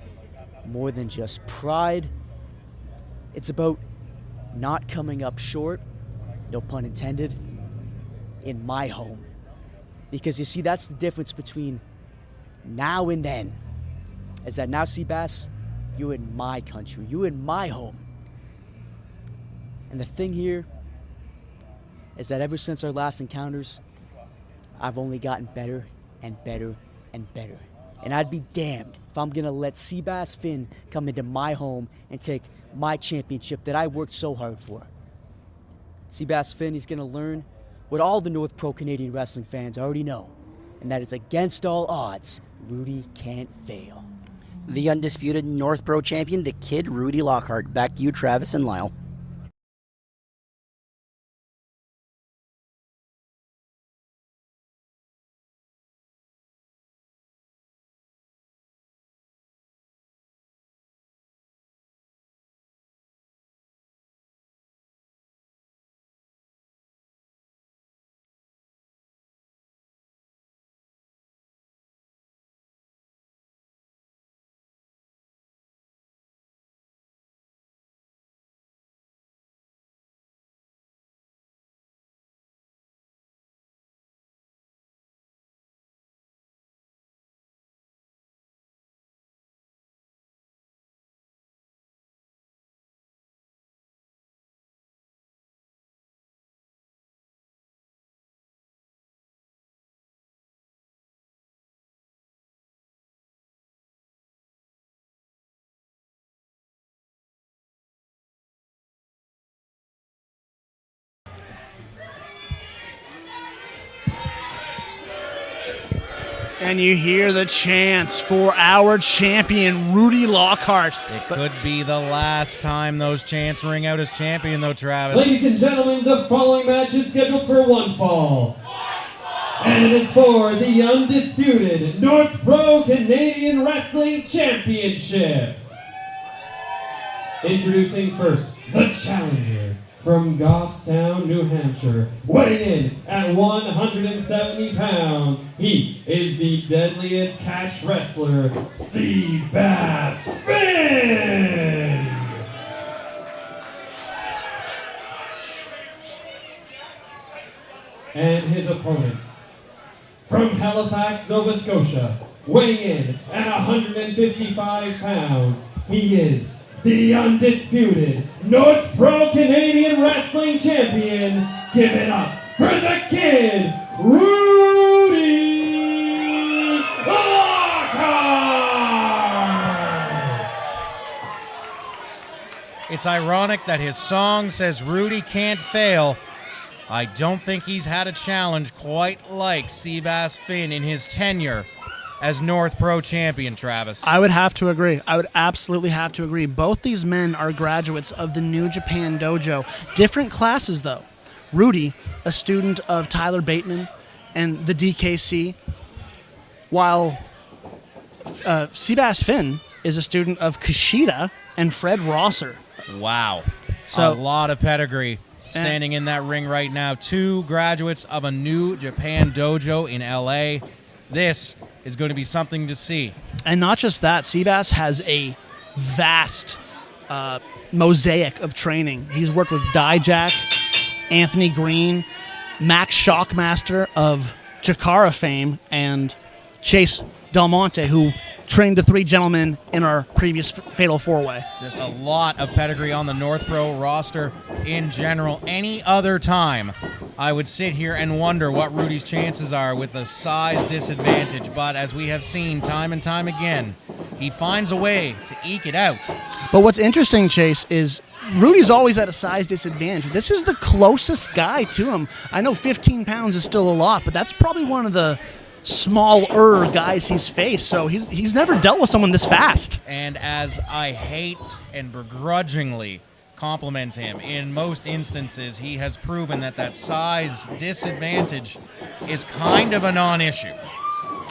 more than just pride. It's about not coming up short, no pun intended, in my home. Because you see, that's the difference between now and then. Is that now, Seabass, you're in my country, you're in my home. And the thing here is that ever since our last encounters, I've only gotten better and better and better. And I'd be damned if I'm gonna let Seabass Finn come into my home and take my championship that I worked so hard for. Seabass Finn is gonna learn what all the North Pro Canadian wrestling fans already know, and that is against all odds, Rudy can't fail. The undisputed North Pro champion, the Kid Rudy Lockhart. Back to you, Travis and Lyle. And you hear the chants for our champion, Rudy Lockhart. It could be the last time those chants ring out as champion, though, Travis. Ladies and gentlemen, the following match is scheduled for one fall. And it is for the undisputed North Pro Canadian Wrestling Championship. Introducing first, the challenger from Goffstown, New Hampshire. Weighing in at 170 pounds, he is the deadliest catch wrestler, Seabass Finn! And his opponent, from Halifax, Nova Scotia, weighing in at 155 pounds, he is the undisputed North Pro Canadian Wrestling Champion. Give it up for the Kid, Rudy Lockhart! It's ironic that his song says Rudy can't fail. I don't think he's had a challenge quite like Seabass Finn in his tenure as North Pro champion, Travis. I would have to agree. I would absolutely have to agree. Both these men are graduates of the New Japan Dojo. Different classes, though. Rudy, a student of Tyler Bateman and the DKC, while Seabass Finn is a student of Kushida and Fred Rosser. Wow. So, a lot of pedigree standing in that ring right now. Two graduates of a New Japan Dojo in LA. This is going to be something to see. And not just that, Seabass has a vast mosaic of training. He's worked with Dijak, Anthony Green, Max Shockmaster of Chikara fame, and Chase Del Monte, who trained the three gentlemen in our previous Fatal 4-Way. Just a lot of pedigree on the North Pro roster in general. Any other time, I would sit here and wonder what Rudy's chances are with a size disadvantage, but as we have seen time and time again, he finds a way to eke it out. But what's interesting, Chase, is Rudy's always at a size disadvantage. This is the closest guy to him. I know 15 pounds is still a lot, but that's probably one of the smaller guys he's faced, so he's never dealt with someone this fast. And as I hate and begrudgingly compliment him, in most instances he has proven that size disadvantage is kind of a non-issue.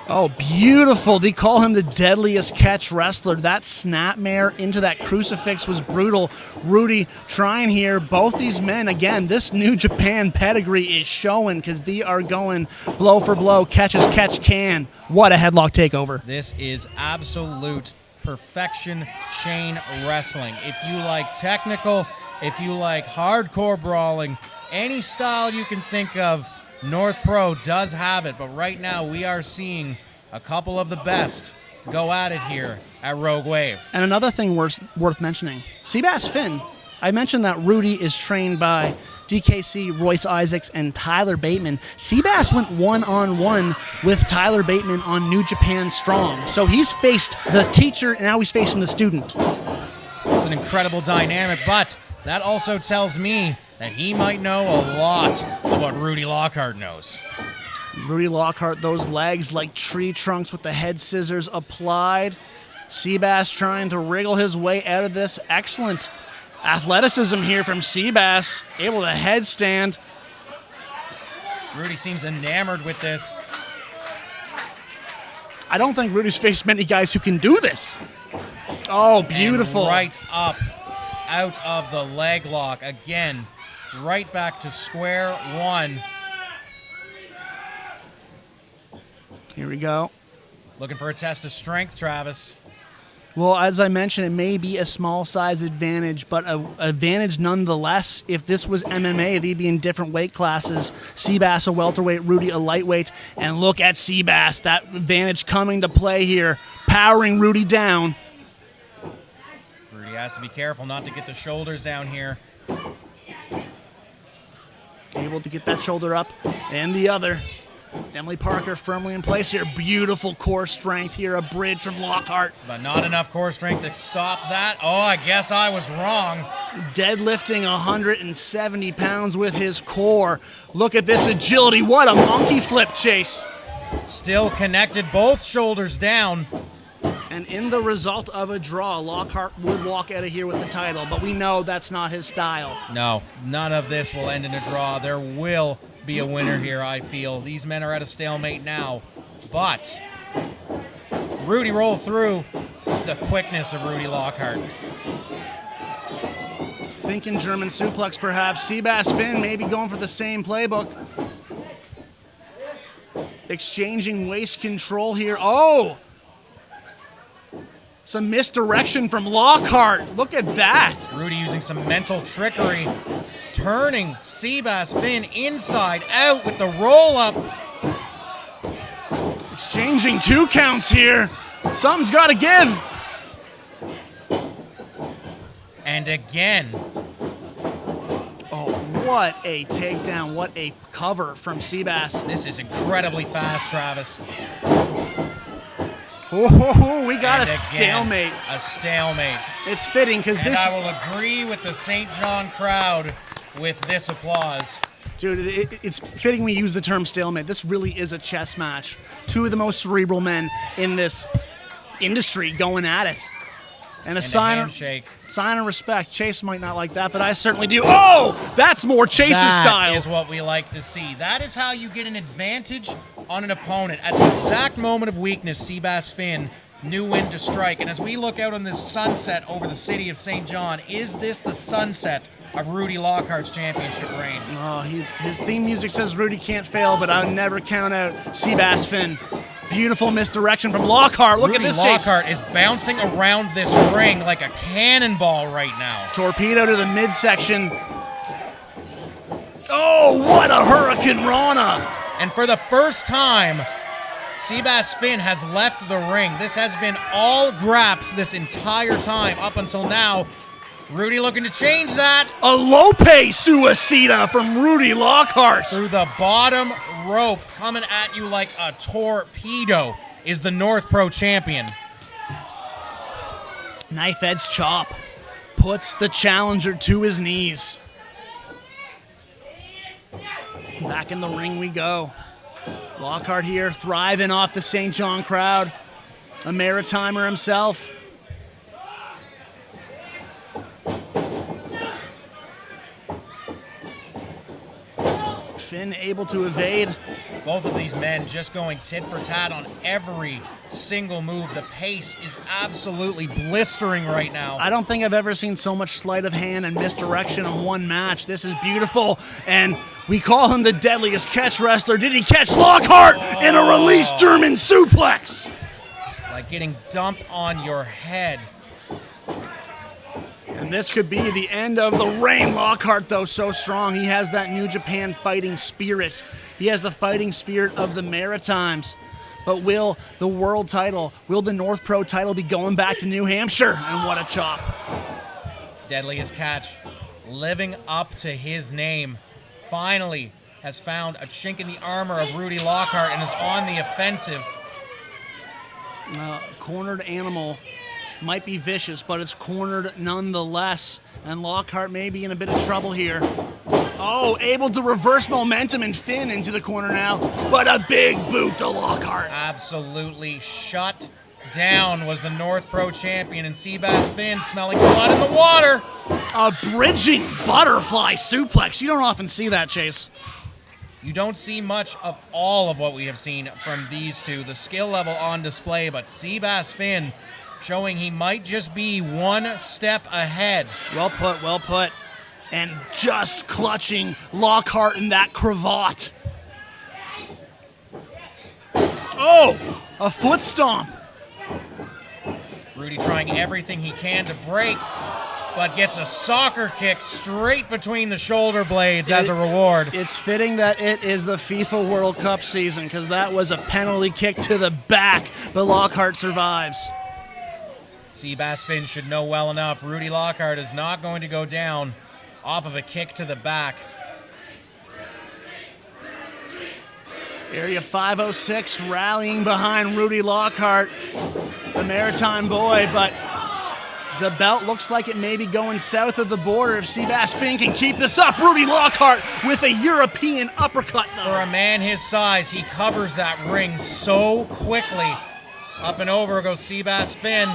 Oh, beautiful. They call him the deadliest catch wrestler. That snapmare into that crucifix was brutal. Rudy trying here. Both these men, again, this New Japan pedigree is showing because they are going blow for blow, catch as catch can. What a headlock takeover. This is absolute perfection chain wrestling. If you like technical, if you like hardcore brawling, any style you can think of, North Pro does have it, but right now we are seeing a couple of the best go at it here at Rogue Wave. And another thing worth mentioning, Seabass Finn. I mentioned that Rudy is trained by DKC, Royce Isaacs, and Tyler Bateman. Seabass went one-on-one with Tyler Bateman on New Japan Strong. So he's faced the teacher, and now he's facing the student. It's an incredible dynamic, but that also tells me that he might know a lot of what Rudy Lockhart knows. Rudy Lockhart, those legs like tree trunks with the head scissors applied. Seabass trying to wriggle his way out of this. Excellent athleticism here from Seabass, able to headstand. Rudy seems enamored with this. I don't think Rudy's faced many guys who can do this. Oh, beautiful. And right up, out of the leg lock. Again, right back to square one. Here we go. Looking for a test of strength, Travis. Well, as I mentioned, it may be a small size advantage, but an advantage nonetheless. If this was MMA, they'd be in different weight classes. Seabass a welterweight, Rudy a lightweight. And look at Seabass, that advantage coming to play here, powering Rudy down. Rudy has to be careful not to get the shoulders down here. Able to get that shoulder up and the other. Emily Parker firmly in place here. Beautiful core strength here. A bridge from Lockhart. But not enough core strength to stop that. Oh, I guess I was wrong. Deadlifting 170 pounds with his core. Look at this agility. What a monkey flip, Chase. Still connected, both shoulders down. And in the result of a draw, Lockhart would walk out of here with the title, but we know that's not his style. No, none of this will end in a draw. There will be a winner here, I feel. These men are at a stalemate now, but Rudy rolled through the quickness of Rudy Lockhart. Thinking German suplex, perhaps. Seabass Finn maybe going for the same playbook. Exchanging waist control here. Oh! Some misdirection from Lockhart. Look at that. Rudy using some mental trickery, turning Seabass Finn inside out with the roll-up. Exchanging 2 counts here. Something's got to give. And again. Oh, what a takedown. What a cover from Seabass. This is incredibly fast, Travis. Oh, we got and a stalemate. A stalemate. It's fitting because this. I will agree with the Saint John crowd with this applause. Dude, it's fitting we use the term stalemate. This really is a chess match. 2 of the most cerebral men in this industry going at it. And a sign of respect. Chase might not like that, but I certainly do. Oh, that's more Chase's style. That is what we like to see. That is how you get an advantage on an opponent. At the exact moment of weakness, Seabass Finn knew when to strike. And as we look out on this sunset over the city of Saint John, is this the sunset of Rudy Lockhart's championship reign? Oh, his theme music says Rudy can't fail, but I would never count out Seabass Finn. Beautiful misdirection from Lockhart. Look Rudy at this, Chase. Lockhart is bouncing around this ring like a cannonball right now. Torpedo to the midsection. Oh, what a Hurricane Rana. And for the first time, Seabass Finn has left the ring. This has been all graps this entire time up until now. Rudy looking to change that. A Lope Suicida from Rudy Lockhart. Through the bottom rope, coming at you like a torpedo, is the North Pro champion. Knife edge chop puts the challenger to his knees. Back in the ring we go. Lockhart here thriving off the Saint John crowd. A Maritimer himself. Finn able to evade. Both of these men just going tit for tat on every single move. The pace is absolutely blistering right now. I don't think I've ever seen so much sleight of hand and misdirection in one match. This is beautiful, and we call him the deadliest catch wrestler. Did he catch Lockhart in a release German suplex? Like getting dumped on your head. And this could be the end of the reign. Lockhart, though, so strong. He has that New Japan fighting spirit. He has the fighting spirit of the Maritimes. But will the world title, will the North Pro title be going back to New Hampshire? And what a chop. Deadliest catch, living up to his name. Finally has found a chink in the armor of Rudy Lockhart and is on the offensive. Cornered animal might be vicious, but it's cornered nonetheless. And Lockhart may be in a bit of trouble here. Oh, able to reverse momentum and Finn into the corner now, but a big boot to Lockhart. Absolutely shut down was the North Pro champion, and Seabass Finn smelling blood in the water. A bridging butterfly suplex. You don't often see that, Chase. You don't see much of all of what we have seen from these two. The skill level on display, but Seabass Finn showing he might just be one step ahead. Well put, well put. And just clutching Lockhart in that cravat. Oh, a foot stomp. Rudy trying everything he can to break, but gets a soccer kick straight between the shoulder blades as a reward. It's fitting that it is the FIFA World Cup season, because that was a penalty kick to the back, but Lockhart survives. Seabass Finn should know well enough. Rudy Lockhart is not going to go down off of a kick to the back. Area 506 rallying behind Rudy Lockhart, the Maritime boy, but the belt looks like it may be going south of the border if Seabass Finn can keep this up. Rudy Lockhart with a European uppercut, though. For a man his size, he covers that ring so quickly. Up and over goes Seabass Finn.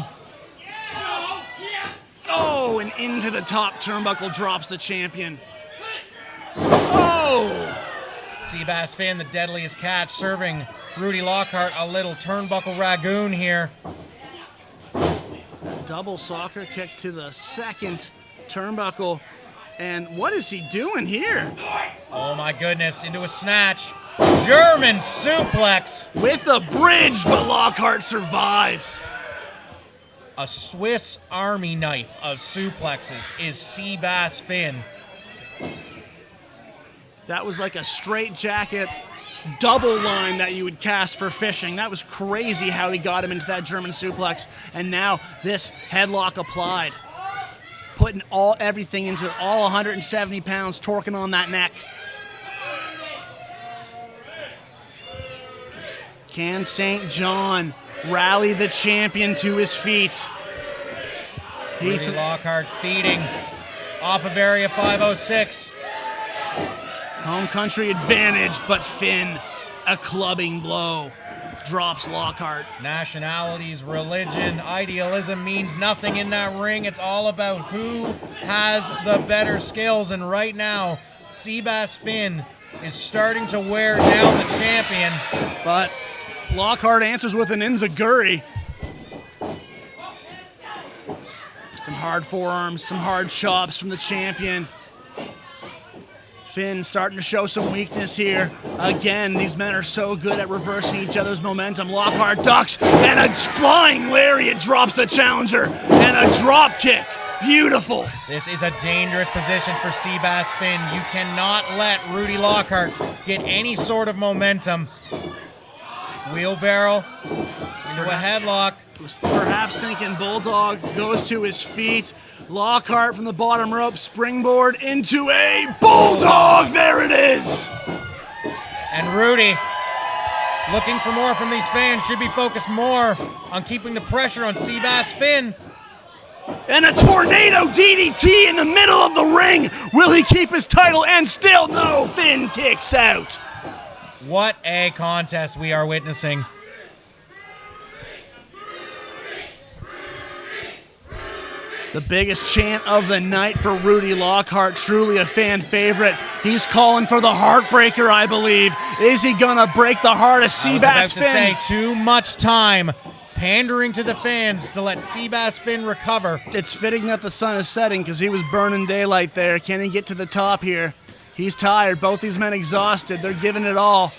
Oh, and into the top turnbuckle drops the champion. Oh! Seabass Finn, the deadliest catch, serving Rudy Lockhart a little turnbuckle ragoon here. Double soccer kick to the second turnbuckle. And what is he doing here? Oh my goodness, into a snatch. German suplex. With a bridge, but Lockhart survives. A Swiss Army knife of suplexes is Seabass Finn. That was like a straight jacket double line that you would cast for fishing. That was crazy how he got him into that German suplex. And now this headlock applied. Putting everything into it, all 170 pounds, torquing on that neck. Can Saint John rally the champion to his feet? Rudy Lockhart feeding off of Area 506. Home country advantage, but Finn, a clubbing blow, drops Lockhart. Nationalities, religion, idealism means nothing in that ring. It's all about who has the better skills. And right now, Seabass Finn is starting to wear down the champion. But Lockhart answers with an enziguri. Some hard forearms, some hard chops from the champion. Finn starting to show some weakness here. Again, these men are so good at reversing each other's momentum. Lockhart ducks, and a flying lariat drops the challenger, and a drop kick. Beautiful. This is a dangerous position for Seabass Finn. You cannot let Rudy Lockhart get any sort of momentum. Wheelbarrow into a headlock. Perhaps thinking Bulldog, goes to his feet. Lockhart from the bottom rope, springboard into a Bulldog. There it is. And Rudy, looking for more from these fans, should be focused more on keeping the pressure on Seabass Finn. And a tornado DDT in the middle of the ring. Will he keep his title? And still no, Finn kicks out. What a contest we are witnessing. The biggest chant of the night for Rudy Lockhart, truly a fan favorite. He's calling for the Heartbreaker, I believe. Is he gonna break the heart of Seabass Finn? I was about to say, too much time pandering to the fans to let Seabass Finn recover. It's fitting that the sun is setting because he was burning daylight there. Can he get to the top here? He's tired. Both these men exhausted. They're giving it all.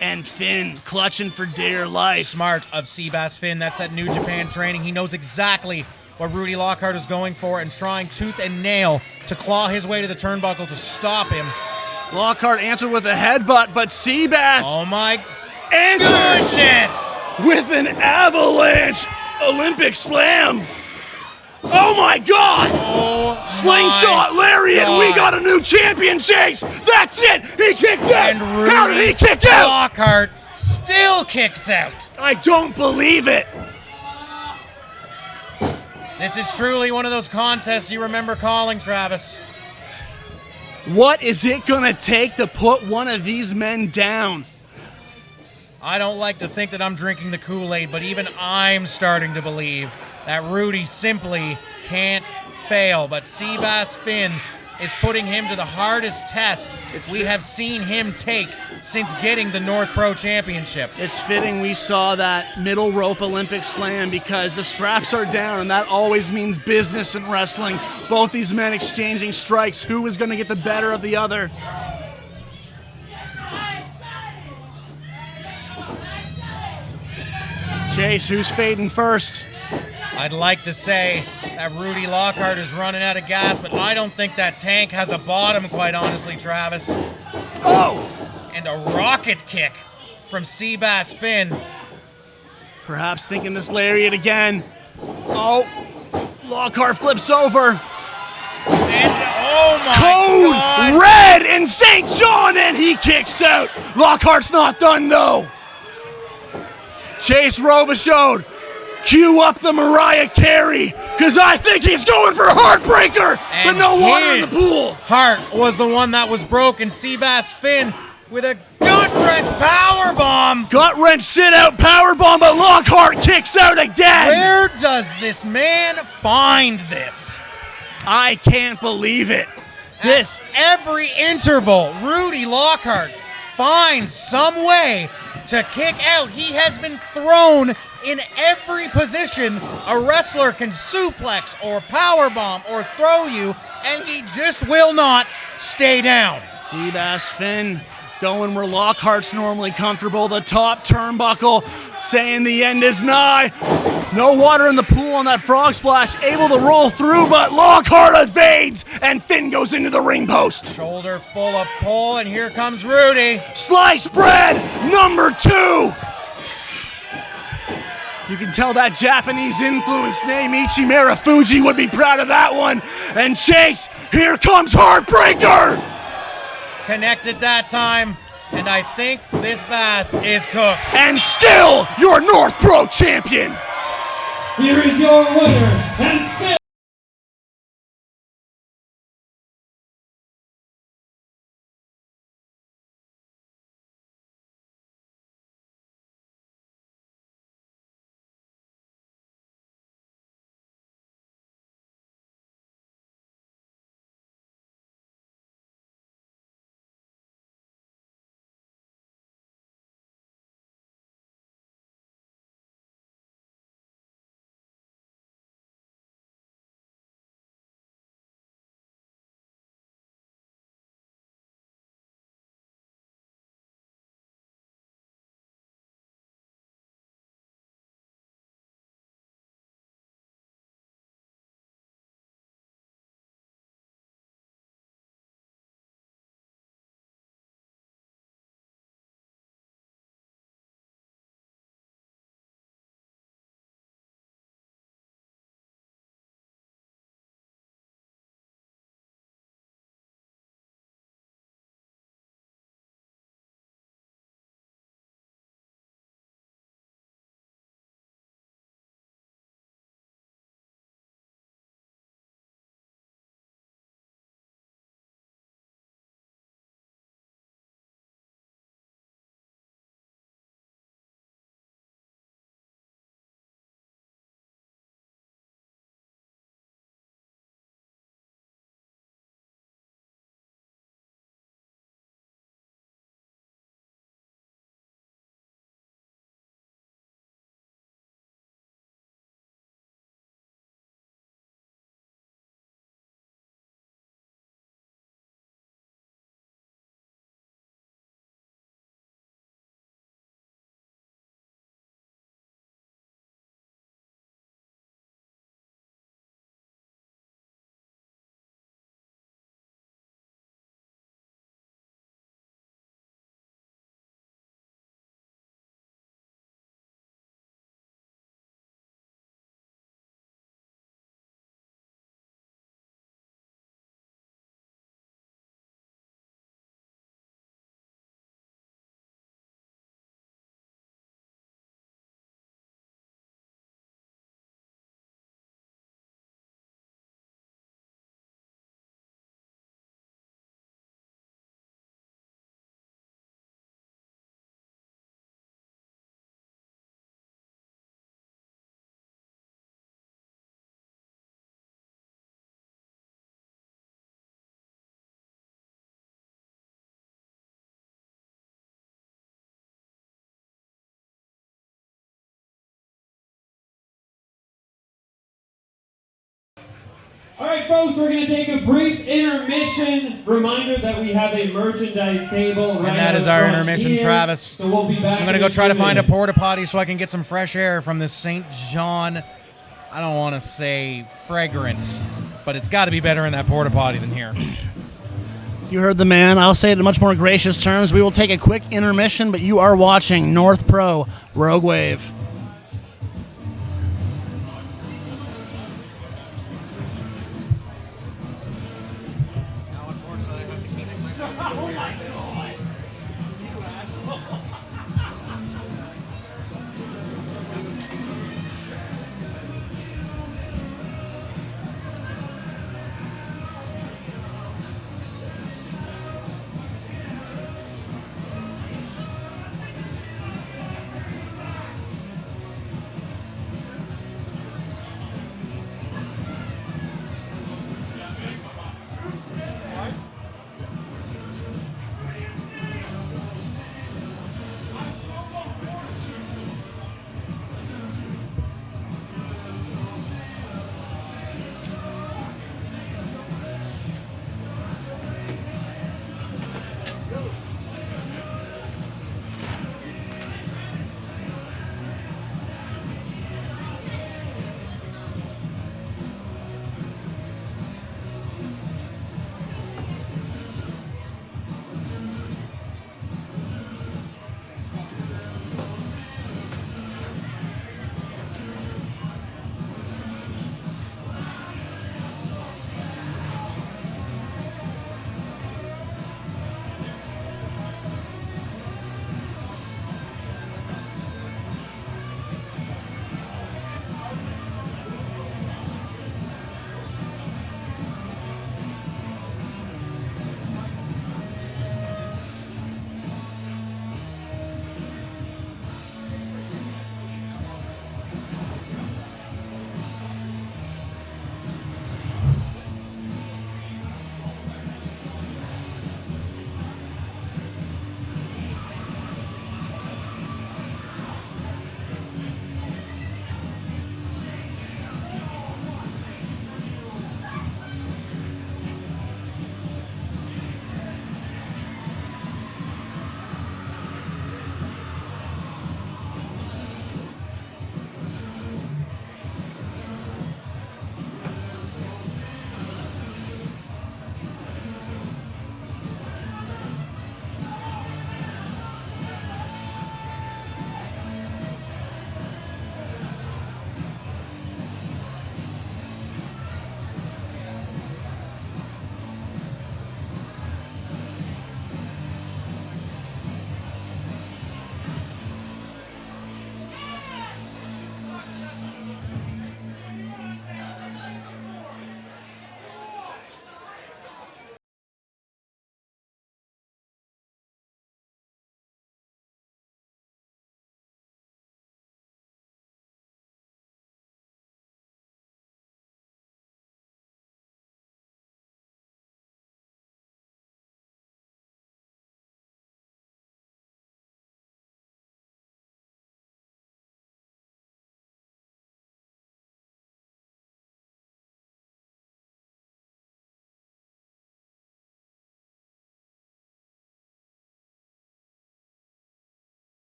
And Finn clutching for dear life. Smart of Seabass Finn. That's that New Japan training. He knows exactly what Rudy Lockhart is going for and trying tooth and nail to claw his way to the turnbuckle to stop him. Lockhart answered with a headbutt, but Seabass answers goodness with an avalanche Olympic slam. Oh my God! Oh, Slingshot lariat! God. We got a new champion, Chase! That's it! He kicked out! And Rudy How did he kick out? Lockhart still kicks out. I don't believe it! This is truly one of those contests you remember calling, Travis. What is it gonna take to put one of these men down? I don't like to think that I'm drinking the Kool-Aid, but even I'm starting to believe that Rudy simply can't fail. But Seabass Finn is putting him to the hardest test we have seen him take since getting the North Pro Championship. It's fitting we saw that middle rope Olympic slam because the straps are down, and that always means business in wrestling. Both these men exchanging strikes. Who is going to get the better of the other? Chase, who's fading first? I'd like to say that Rudy Lockhart is running out of gas, but I don't think that tank has a bottom, quite honestly, Travis. Oh! And a rocket kick from Seabass Finn. Perhaps thinking this lariat again. Oh! Lockhart flips over. And oh my Code God! Red in Saint John, and he kicks out. Lockhart's not done though. Chase Robichaud. Cue up the Mariah Carey, because I think he's going for Heartbreaker, and but no water in the pool. Heart was the one that was broken. Seabass Finn with a gut-wrench powerbomb. Gut-wrench sit-out powerbomb, but Lockhart kicks out again. Where does this man find this? I can't believe it. At every interval, Rudy Lockhart finds some way to kick out. He has been thrown in every position a wrestler can suplex or powerbomb or throw you, and he just will not stay down. Seabass Finn going where Lockhart's normally comfortable, the top turnbuckle, saying the end is nigh. No water in the pool on that frog splash, able to roll through, but Lockhart evades, and Finn goes into the ring post. Shoulder full of pull, and here comes Rudy. Sliced bread, number 2. You can tell that Japanese influence name, Ichimera Fuji, would be proud of that one. And Chase, here comes Heartbreaker! Connected that time, and I think this bass is cooked. And still your North Pro champion! Here is your winner, and still All right, folks, we're going to take a brief intermission. Reminder that we have a merchandise table right And that is out our front intermission, here. Travis. So we'll be back. I'm going to go try to find a porta potty so I can get some fresh air from this Saint John. I don't want to say fragrance, but it's got to be better in that porta potty than here. You heard the man. I'll say it in much more gracious terms. We will take a quick intermission, but you are watching North Pro Rogue Wave.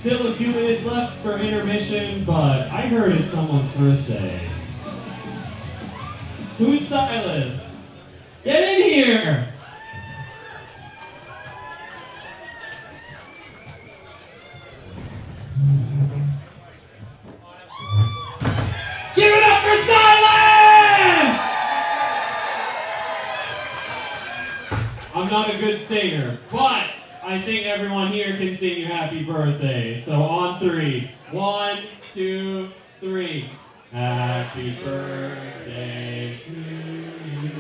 still a few minutes left for intermission, but I heard it's someone's birthday. Who's Silas? Get in here! Give it up for Silas! I'm not a good singer, but I think everyone here can sing you happy birthday. So on 3. 1, 2, 3. Happy birthday to you.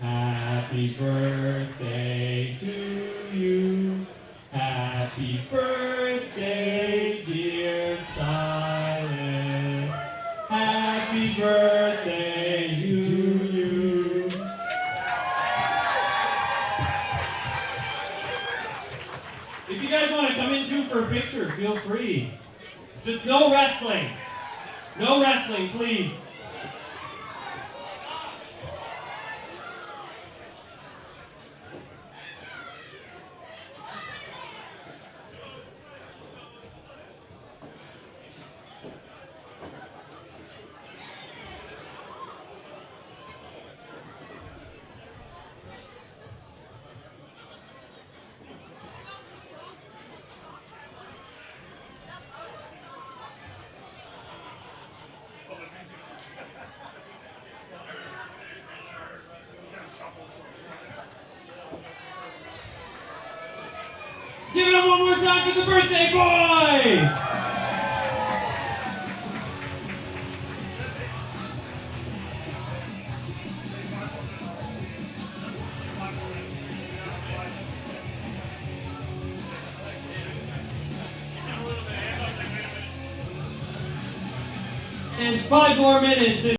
Happy birthday to you. Happy birthday, dear Silas. Happy birthday to you. If you guys want to come in too for a picture, feel free. Just no wrestling. No wrestling, please. Give it up one more time for the birthday boy! And 5 more minutes.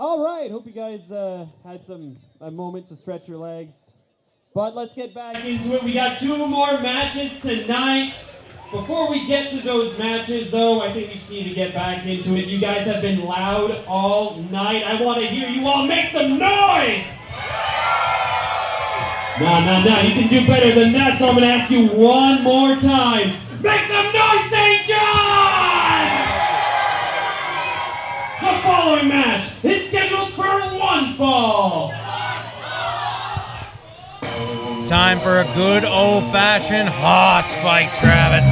All right, hope you guys had a moment to stretch your legs. But let's get back into it. We got 2 more matches tonight. Before we get to those matches, though, I think we just need to get back into it. You guys have been loud all night. I want to hear you all make some noise! No, you can do better than that, so I'm going to ask you one more time. Make some noise, St. John! The following match is scheduled for 1 fall. Time for a good old-fashioned hoss fight, Travis.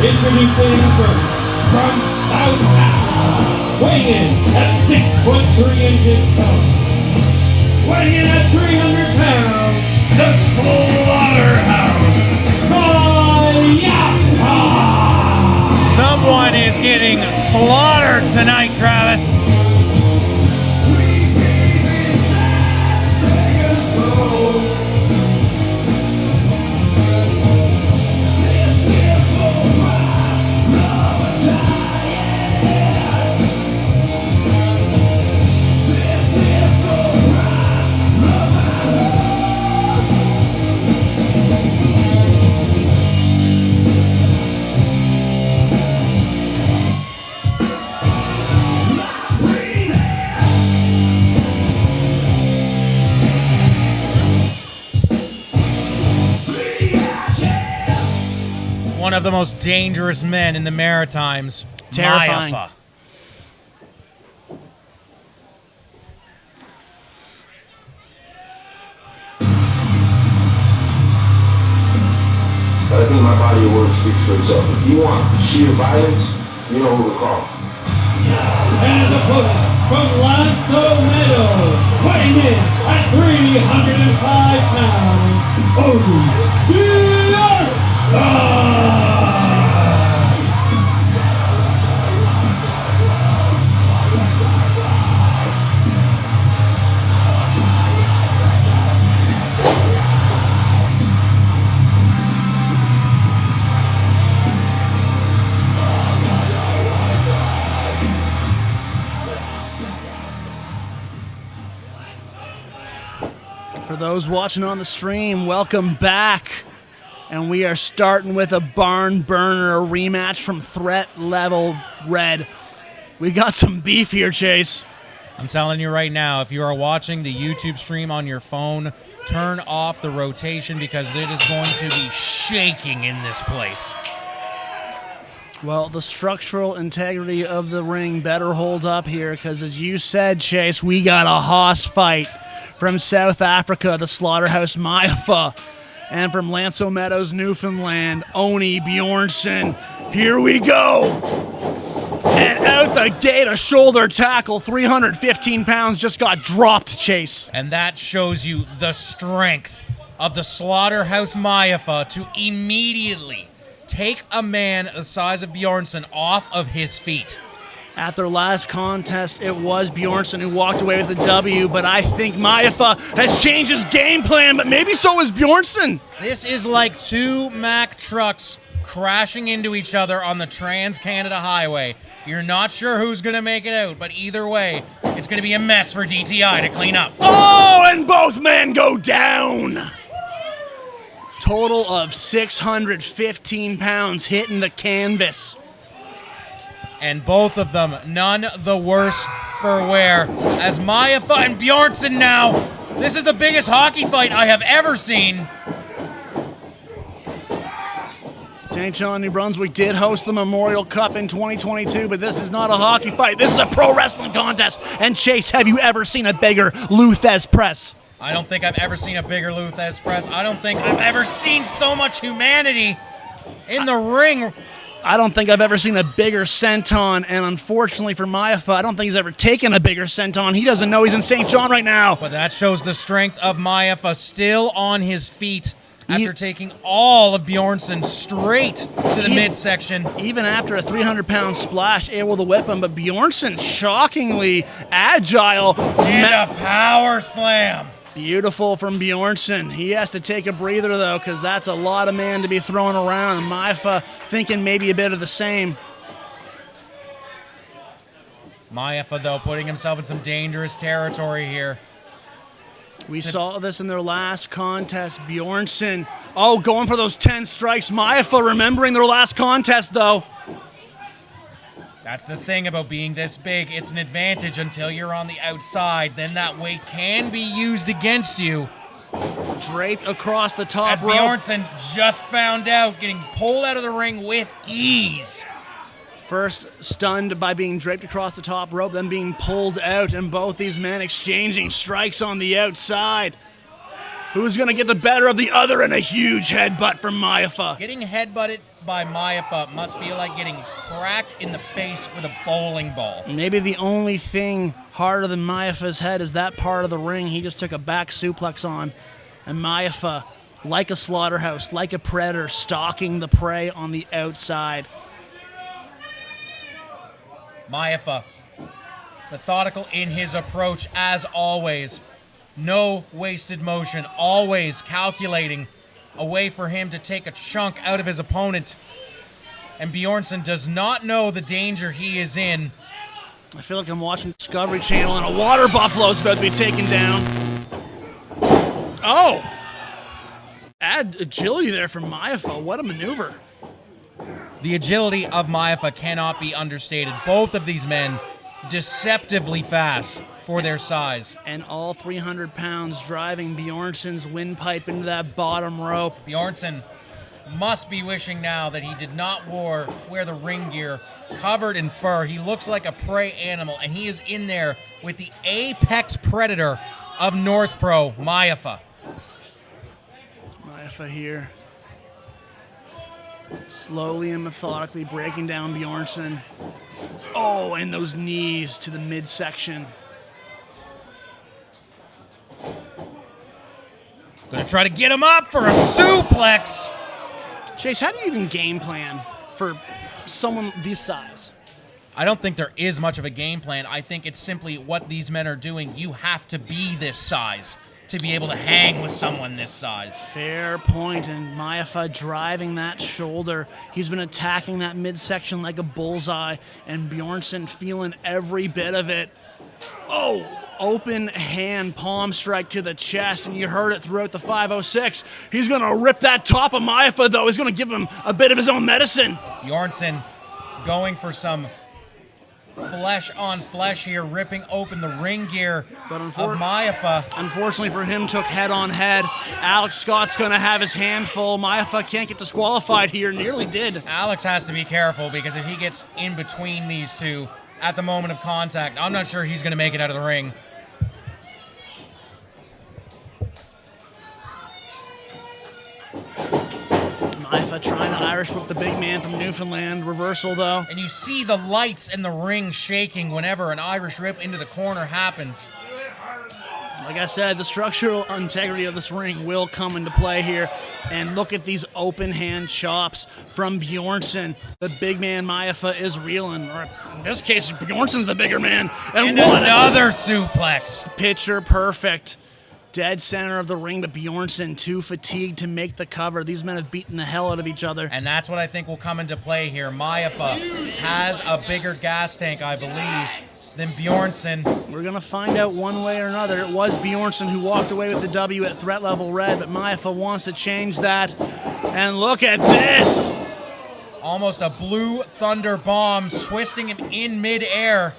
Introducing from South Africa, weighing in at 6'3" pounds, weighing in at 300 pounds, the Slaughterhouse Mayapa! Someone is getting slaughtered tonight, Travis. One of the most dangerous men in the Maritimes, Terrifying. Mayapa. But I think my body of work speaks for itself. If you want sheer violence, you know who to call. And his opponent from Lanzo Meadows, weighing in at 305 pounds, Odie For those watching on the stream, welcome back. And we are starting with a barn burner, a rematch from Threat Level Red. We got some beef here, Chase. I'm telling you right now, if you are watching the YouTube stream on your phone, turn off the rotation because it is going to be shaking in this place. Well, the structural integrity of the ring better hold up here because, as you said, Chase, we got a hoss fight from South Africa, the Slaughterhouse Mayapa. And from Lanzo Meadows, Newfoundland, Oni Bjornsson. Here we go. And out the gate, a shoulder tackle, 315 pounds, just got dropped, Chase. And that shows you the strength of the Slaughterhouse Mayapa to immediately take a man the size of Bjornsson off of his feet. At their last contest, it was Bjornsson who walked away with the W, but I think Mayapa has changed his game plan, but maybe so has Bjornsson. This is like 2 Mack trucks crashing into each other on the Trans-Canada Highway. You're not sure who's going to make it out, but either way, it's going to be a mess for DTI to clean up. Oh, and both men go down. Total of 615 pounds hitting the canvas. And both of them none the worse for wear. As Mayapa and Bjornsson now, this is the biggest hockey fight I have ever seen. Saint John New Brunswick did host the Memorial Cup in 2022, but this is not a hockey fight. This is a pro wrestling contest. And Chase, have you ever seen a bigger Luthez press? I don't think I've ever seen a bigger Luthez press. I don't think I've ever seen so much humanity in the ring. I don't think I've ever seen a bigger senton, and unfortunately for Mayapa, I don't think he's ever taken a bigger senton. He doesn't know he's in Saint John right now. But that shows the strength of Mayapa still on his feet after taking all of Bjornsson straight to the midsection. Even after a 300-pound splash, able to whip him, but Bjornsson shockingly agile. And a power slam. Beautiful from Bjornsson. He has to take a breather, though, because that's a lot of man to be thrown around. And Maifa thinking maybe a bit of the same. Maifa, though, putting himself in some dangerous territory here. We saw this in their last contest. Bjornsson, going for those 10 strikes. Maifa remembering their last contest, though. That's the thing about being this big. It's an advantage until you're on the outside. Then that weight can be used against you. Draped across the top As rope. Bjornsson just found out, getting pulled out of the ring with ease. First stunned by being draped across the top rope, then being pulled out, and both these men exchanging strikes on the outside. Who's going to get the better of the other? And a huge headbutt from Maifa. Getting headbutted by Maifa must feel like getting cracked in the face with a bowling ball. Maybe the only thing harder than Maifa's head is that part of the ring he just took a back suplex on. And Maifa, like a slaughterhouse, like a predator, stalking the prey on the outside. Maifa, methodical in his approach as always. No wasted motion, always calculating a way for him to take a chunk out of his opponent. And Bjornsson does not know the danger he is in. I feel like I'm watching Discovery Channel and a water buffalo is about to be taken down. Oh! Add agility there from Maifa. What a maneuver. The agility of Maifa cannot be understated. Both of these men deceptively fast for their size. And all 300 pounds driving Bjornsson's windpipe into that bottom rope. Bjornsson must be wishing now that he did not wear the ring gear covered in fur. He looks like a prey animal, and he is in there with the apex predator of North Pro, Maifa. Maifa here. Slowly and methodically breaking down Bjornsson. Oh, and those knees to the midsection. Gonna try to get him up for a suplex. Chase, how do you even game plan for someone this size? I don't think there is much of a game plan. I think it's simply what these men are doing. You have to be this size to be able to hang with someone this size. Fair point, and Maifa driving that shoulder. He's been attacking that midsection like a bullseye, and Bjornsson feeling every bit of it. Oh, open hand palm strike to the chest, and you heard it throughout the 506. He's going to rip that top of Maifa, though. He's going to give him a bit of his own medicine. Bjornsson going for some flesh on flesh here, ripping open the ring gear of Maifa. Unfortunately for him, took head on head. Alex Scott's going to have his hand full. Maifa can't get disqualified here. Nearly did. Alex has to be careful, because if he gets in between these two at the moment of contact, I'm not sure he's going to make it out of the ring. Maifa trying to Irish whip the big man from Newfoundland. Reversal, though. And you see the lights in the ring shaking whenever an Irish rip into the corner happens. Like I said, the structural integrity of this ring will come into play here. And look at these open hand chops from Bjornsson. The big man Maifa is reeling. Or in this case, Bjornsson's the bigger man. And another suplex. Picture perfect. Dead center of the ring, but Bjornsson too fatigued to make the cover. These men have beaten the hell out of each other. And that's what I think will come into play here. Maifa has a bigger gas tank, I believe, than Bjornsson. We're going to find out one way or another. It was Bjornsson who walked away with the W at threat level red, but Maifa wants to change that. And look at this! Almost a blue thunder bomb, twisting him in midair.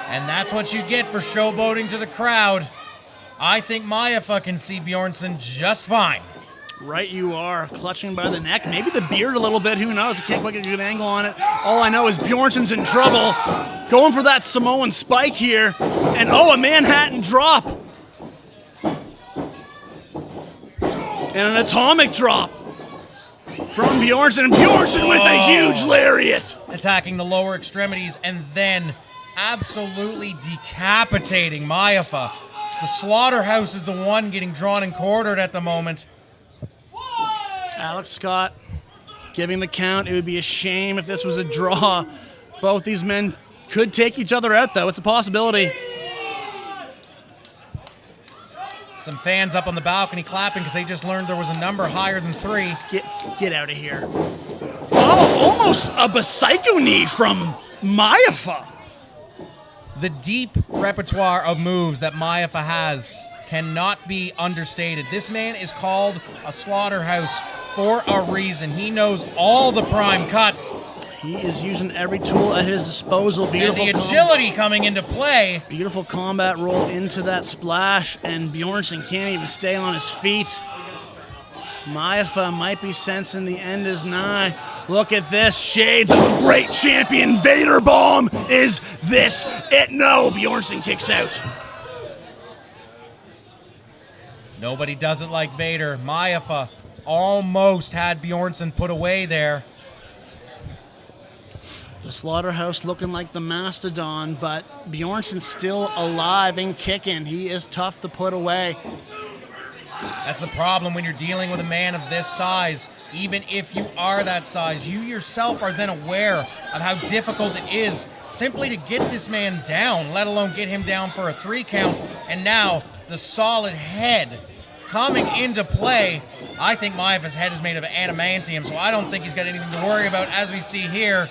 And that's what you get for showboating to the crowd. I think Maifa can see Bjornsson just fine. Right you are. Clutching by the neck. Maybe the beard a little bit. Who knows? I can't quite get a good angle on it. All I know is Bjornsson's in trouble. Going for that Samoan spike here. And a Manhattan drop. And an atomic drop from Bjornsson. And Bjornsson with a huge lariat. Attacking the lower extremities and then absolutely decapitating Maifa. The slaughterhouse is the one getting drawn and quartered at the moment. Alex Scott giving the count. It would be a shame if this was a draw. Both these men could take each other out, though. It's a possibility. Some fans up on the balcony clapping because they just learned there was a number higher than 3. Get out of here. Oh, almost a Psycho knee from Maiafa. The deep repertoire of moves that Maiafa has cannot be understated. This man is called a slaughterhouse for a reason. He knows all the prime cuts. He is using every tool at his disposal. Beautiful. And the agility coming into play. Beautiful combat roll into that splash, and Bjornsson can't even stay on his feet. Maiafa might be sensing the end is nigh. Look at this. Shades of a great champion. Vader bomb. Is this it? No. Bjornsson kicks out. Nobody does it like Vader. Maiafa almost had Bjornsson put away there. The slaughterhouse looking like the mastodon, but Bjornsson's still alive and kicking. He is tough to put away. That's the problem when you're dealing with a man of this size. Even if you are that size, you yourself are then aware of how difficult it is simply to get this man down, let alone get him down for a 3 count. And now the solid head coming into play. I think Maiafa's head is made of adamantium, so I don't think he's got anything to worry about, as we see here.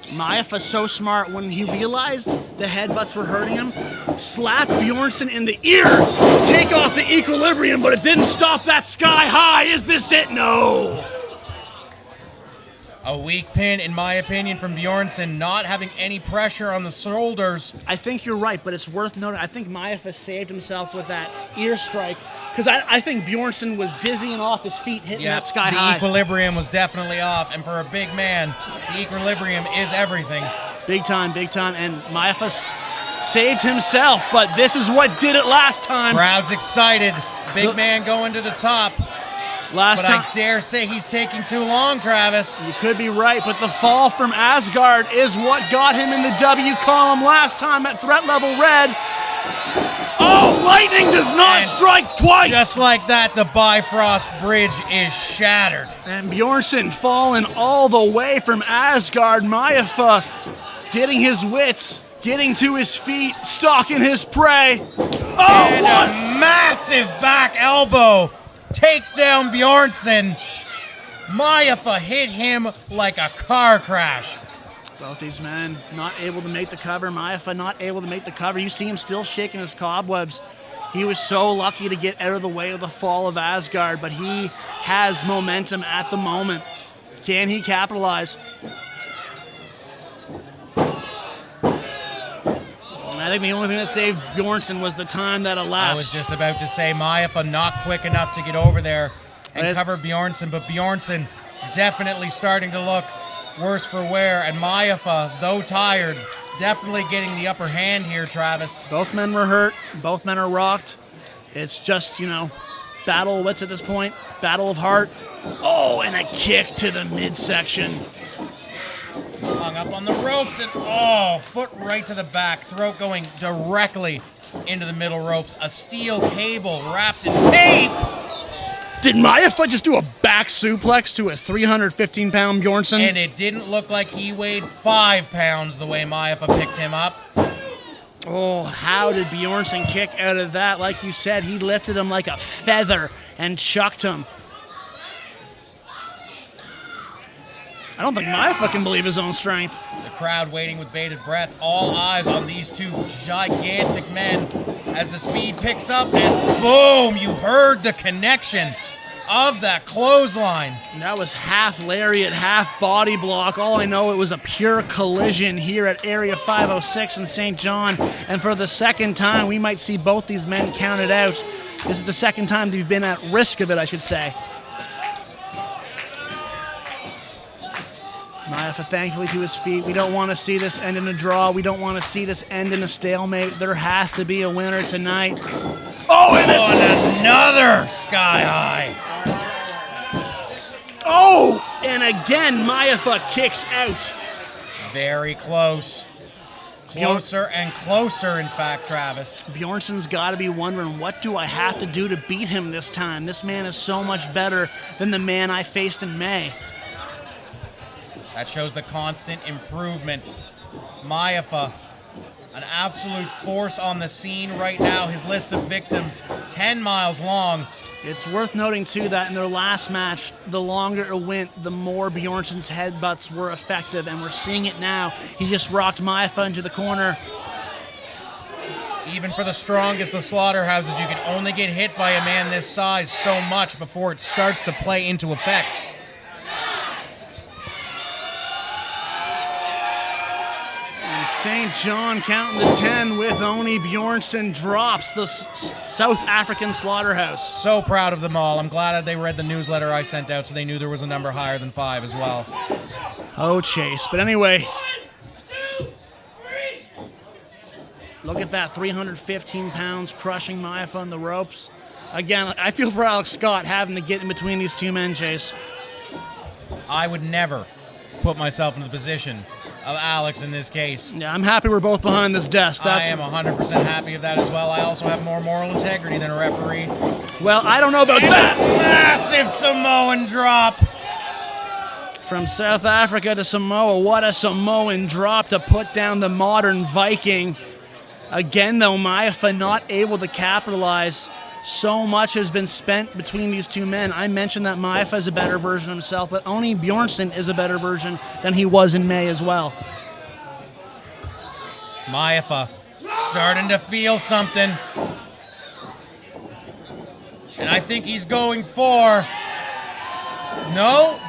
Maiafa's so smart. When he realized the headbutts were hurting him, slap Bjornsson in the ear, take off the equilibrium, but it didn't stop that sky high. Is this it? No. A weak pin, in my opinion, from Bjornsson, not having any pressure on the shoulders. I think you're right, but it's worth noting. I think Maiafa saved himself with that ear strike, because I think Bjornsson was dizzying off his feet, hitting that sky high. The equilibrium was definitely off, and for a big man, the equilibrium is everything. Big time, and Maiafa saved himself, but this is what did it last time. Crowd's excited. Big man going to the top. Last time, I dare say he's taking too long, Travis. You could be right, but the fall from Asgard is what got him in the W column last time at threat level red. Oh, lightning does not strike twice! Just like that, the Bifrost Bridge is shattered. And Bjornsson falling all the way from Asgard. Maiafa getting his wits, getting to his feet, stalking his prey. Oh, and a massive back elbow takes down Bjornsson. Maiafa hit him like a car crash. Both these men not able to make the cover. Maiafa not able to make the cover. You see him still shaking his cobwebs. He was so lucky to get out of the way of the fall of Asgard, but he has momentum at the moment. Can he capitalize? I think the only thing that saved Bjornsson was the time that elapsed. I was just about to say Maiafa not quick enough to get over there and cover Bjornsson, but Bjornsson definitely starting to look worse for wear, and Maiafa, though tired, definitely getting the upper hand here, Travis. Both men were hurt. Both men are rocked. It's just, battle of wits at this point. Battle of heart. Oh, and a kick to the midsection. He's hung up on the ropes and, foot right to the back. Throat going directly into the middle ropes. A steel cable wrapped in tape. Did Maiafa just do a back suplex to a 315-pound Bjornsson? And it didn't look like he weighed 5 pounds the way Maiafa picked him up. Oh, how did Bjornsson kick out of that? Like you said, he lifted him like a feather and chucked him. I don't think Maiafa can believe his own strength. The crowd waiting with bated breath. All eyes on these two gigantic men as the speed picks up and boom, you heard the connection of that clothesline. That was half lariat, half body block. All I know, it was a pure collision here at Area 506 in Saint John. And for the second time, we might see both these men counted out. This is the second time they've been at risk of it, I should say. Maiafa thankfully to his feet. We don't want to see this end in a draw. We don't want to see this end in a stalemate. There has to be a winner tonight. Oh, and another sky high. Oh, and again, Maiafa kicks out. Very close. Closer and closer, in fact, Travis. Bjornsson's got to be wondering, what do I have to do to beat him this time? This man is so much better than the man I faced in May. That shows the constant improvement Maiafa, an absolute force on the scene right now. His list of victims, 10 miles long. It's worth noting, too, that in their last match, the longer it went, the more Bjornsson's headbutts were effective, and we're seeing it now. He just rocked Maiafa into the corner. Even for the strongest of slaughterhouses, you can only get hit by a man this size so much before it starts to play into effect. Saint John counting the 10 with Oni Bjornsson drops the South African slaughterhouse. So proud of them all. I'm glad that they read the newsletter I sent out so they knew there was a number higher than 5 as well. Oh, Chase. But anyway, look at that, 315 pounds crushing Maiafa on the ropes. Again, I feel for Alex Scott having to get in between these two men, Chase. I would never put myself in the position of Alex in this case. Yeah, I'm happy we're both behind this desk. I am 100% happy of that as well. I also have more moral integrity than a referee. Well, I don't know about that. Massive Samoan drop. From South Africa to Samoa, what a Samoan drop to put down the modern Viking. Again, though, Maiafa not able to capitalize. So much has been spent between these two men. I mentioned that Maiafa is a better version of himself, but Oni Bjornsson is a better version than he was in May as well. Maiafa starting to feel something. And I think he's going for... No?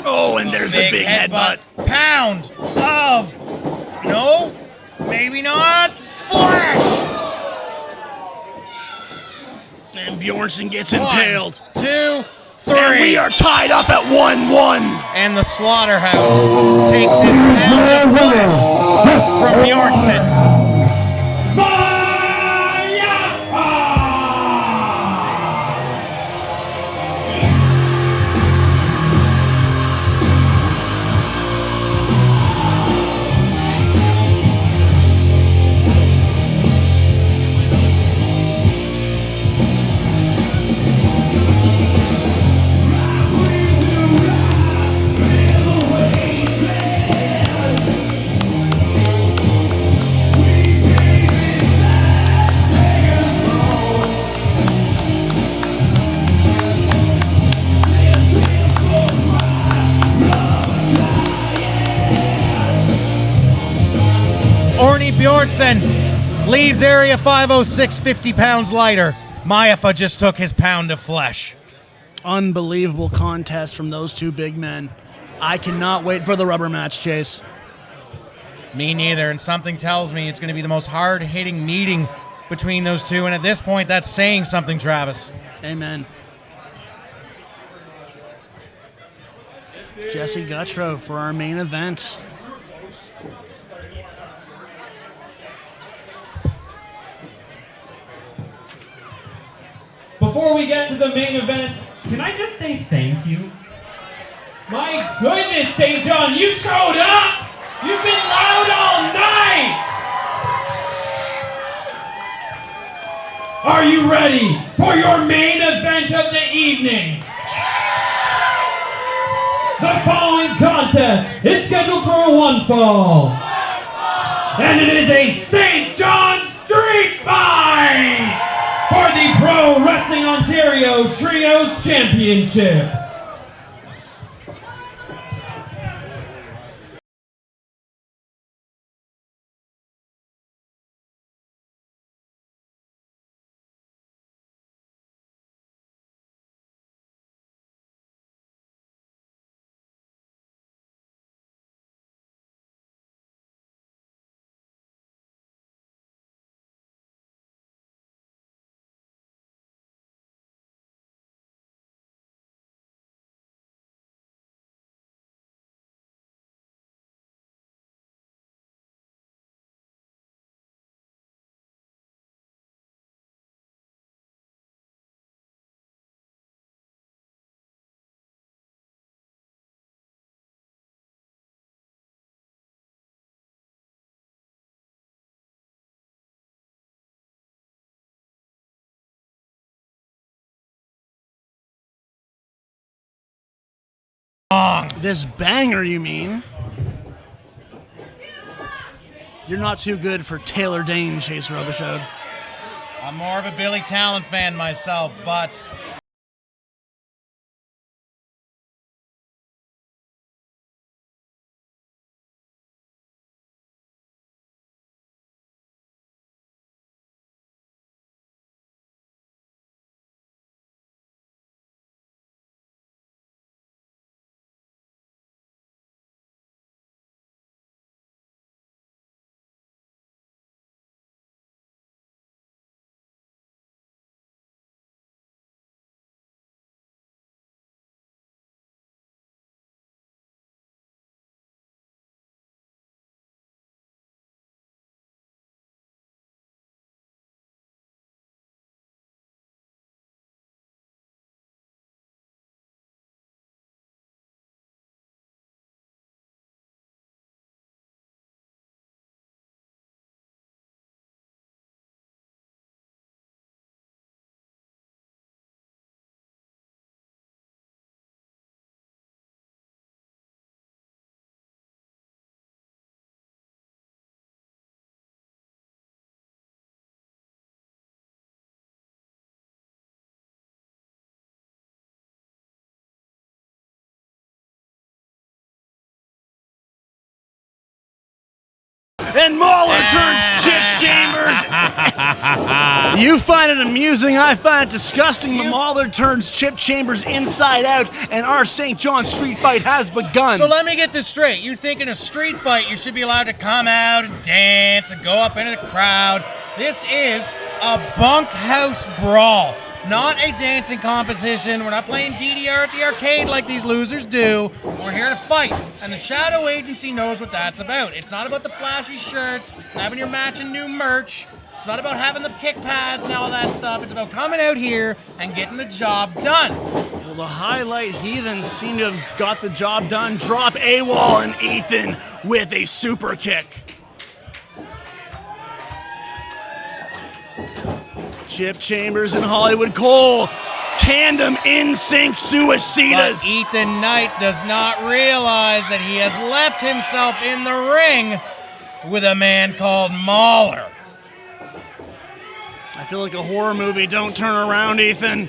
Oh, and there's the big headbutt. Pound of... No? Maybe not. Flash! And Bjornsson gets impaled. 1, 2, 3. And we are tied up at 1-1. And the slaughterhouse takes his pound of flesh from Bjornsson. Bjornsson leaves Area 506 50 pounds lighter. Maiafa just took his pound of flesh. Unbelievable contest from those two big men. I cannot wait for the rubber match, Chase. Me neither, and something tells me it's going to be the most hard-hitting meeting between those two, and at this point, that's saying something, Travis. Amen. Jesse Guttrow for our main event. Before we get to the main event, can I just say thank you? My goodness, Saint John, you showed up! You've been loud all night! Are you ready for your main event of the evening? The following contest is scheduled for a one fall. And it is a Saint John Street Fight for the Pro Wrestling Ontario Trios Championship. This banger, you mean? You're not too good for Taylor Dane, Chase Robichaud. I'm more of a Billy Talent fan myself, but And Mauler turns Chip Chambers. You find it amusing, I find it disgusting. But Mauler turns Chip Chambers inside out, and our Saint John street fight has begun. so let me get this straight. You think in a street fight you should be allowed to come out and dance and go up into the crowd. This is a bunkhouse brawl, not a dancing competition. We're not playing DDR at the arcade like these losers do. We're here to fight, and the Shadow Agency knows what that's about. It's not about the flashy shirts, having your matching new merch. It's not about having the kick pads and all that stuff. It's about coming out here and getting the job done. Well, the Highlight Heathens seem to have got the job done. Drop AWOL and Ethan with a super kick. Chip Chambers and Hollywood Cole, tandem in sync suicidas. But Ethan Knight does not realize that he has left himself in the ring with a man called Mauler. I feel like a horror movie. Don't turn around, Ethan.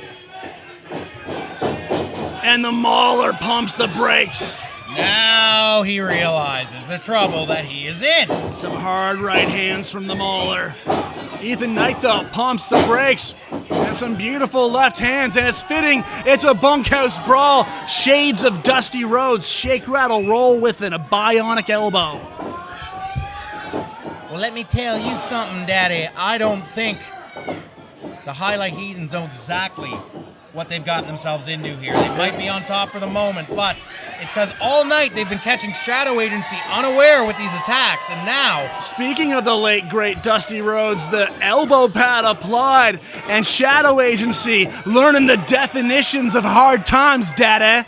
And the Mauler pumps the brakes. Now he realizes the trouble that he is in. Some hard right hands from the Mauler. Ethan Knight, though, pumps the brakes. And some beautiful left hands, and it's fitting. It's a bunkhouse brawl. Shades of Dusty Rhodes. Shake, rattle, roll with it. A bionic elbow. Well, let me tell you something, Daddy. I don't think the Highlight Heathens know exactly what they've gotten themselves into here. They might be on top for the moment, but it's because all night they've been catching Shadow Agency unaware with these attacks, and now... Speaking of the late, great Dusty Rhodes, the elbow pad applied, and Shadow Agency learning the definitions of hard times, Daddy.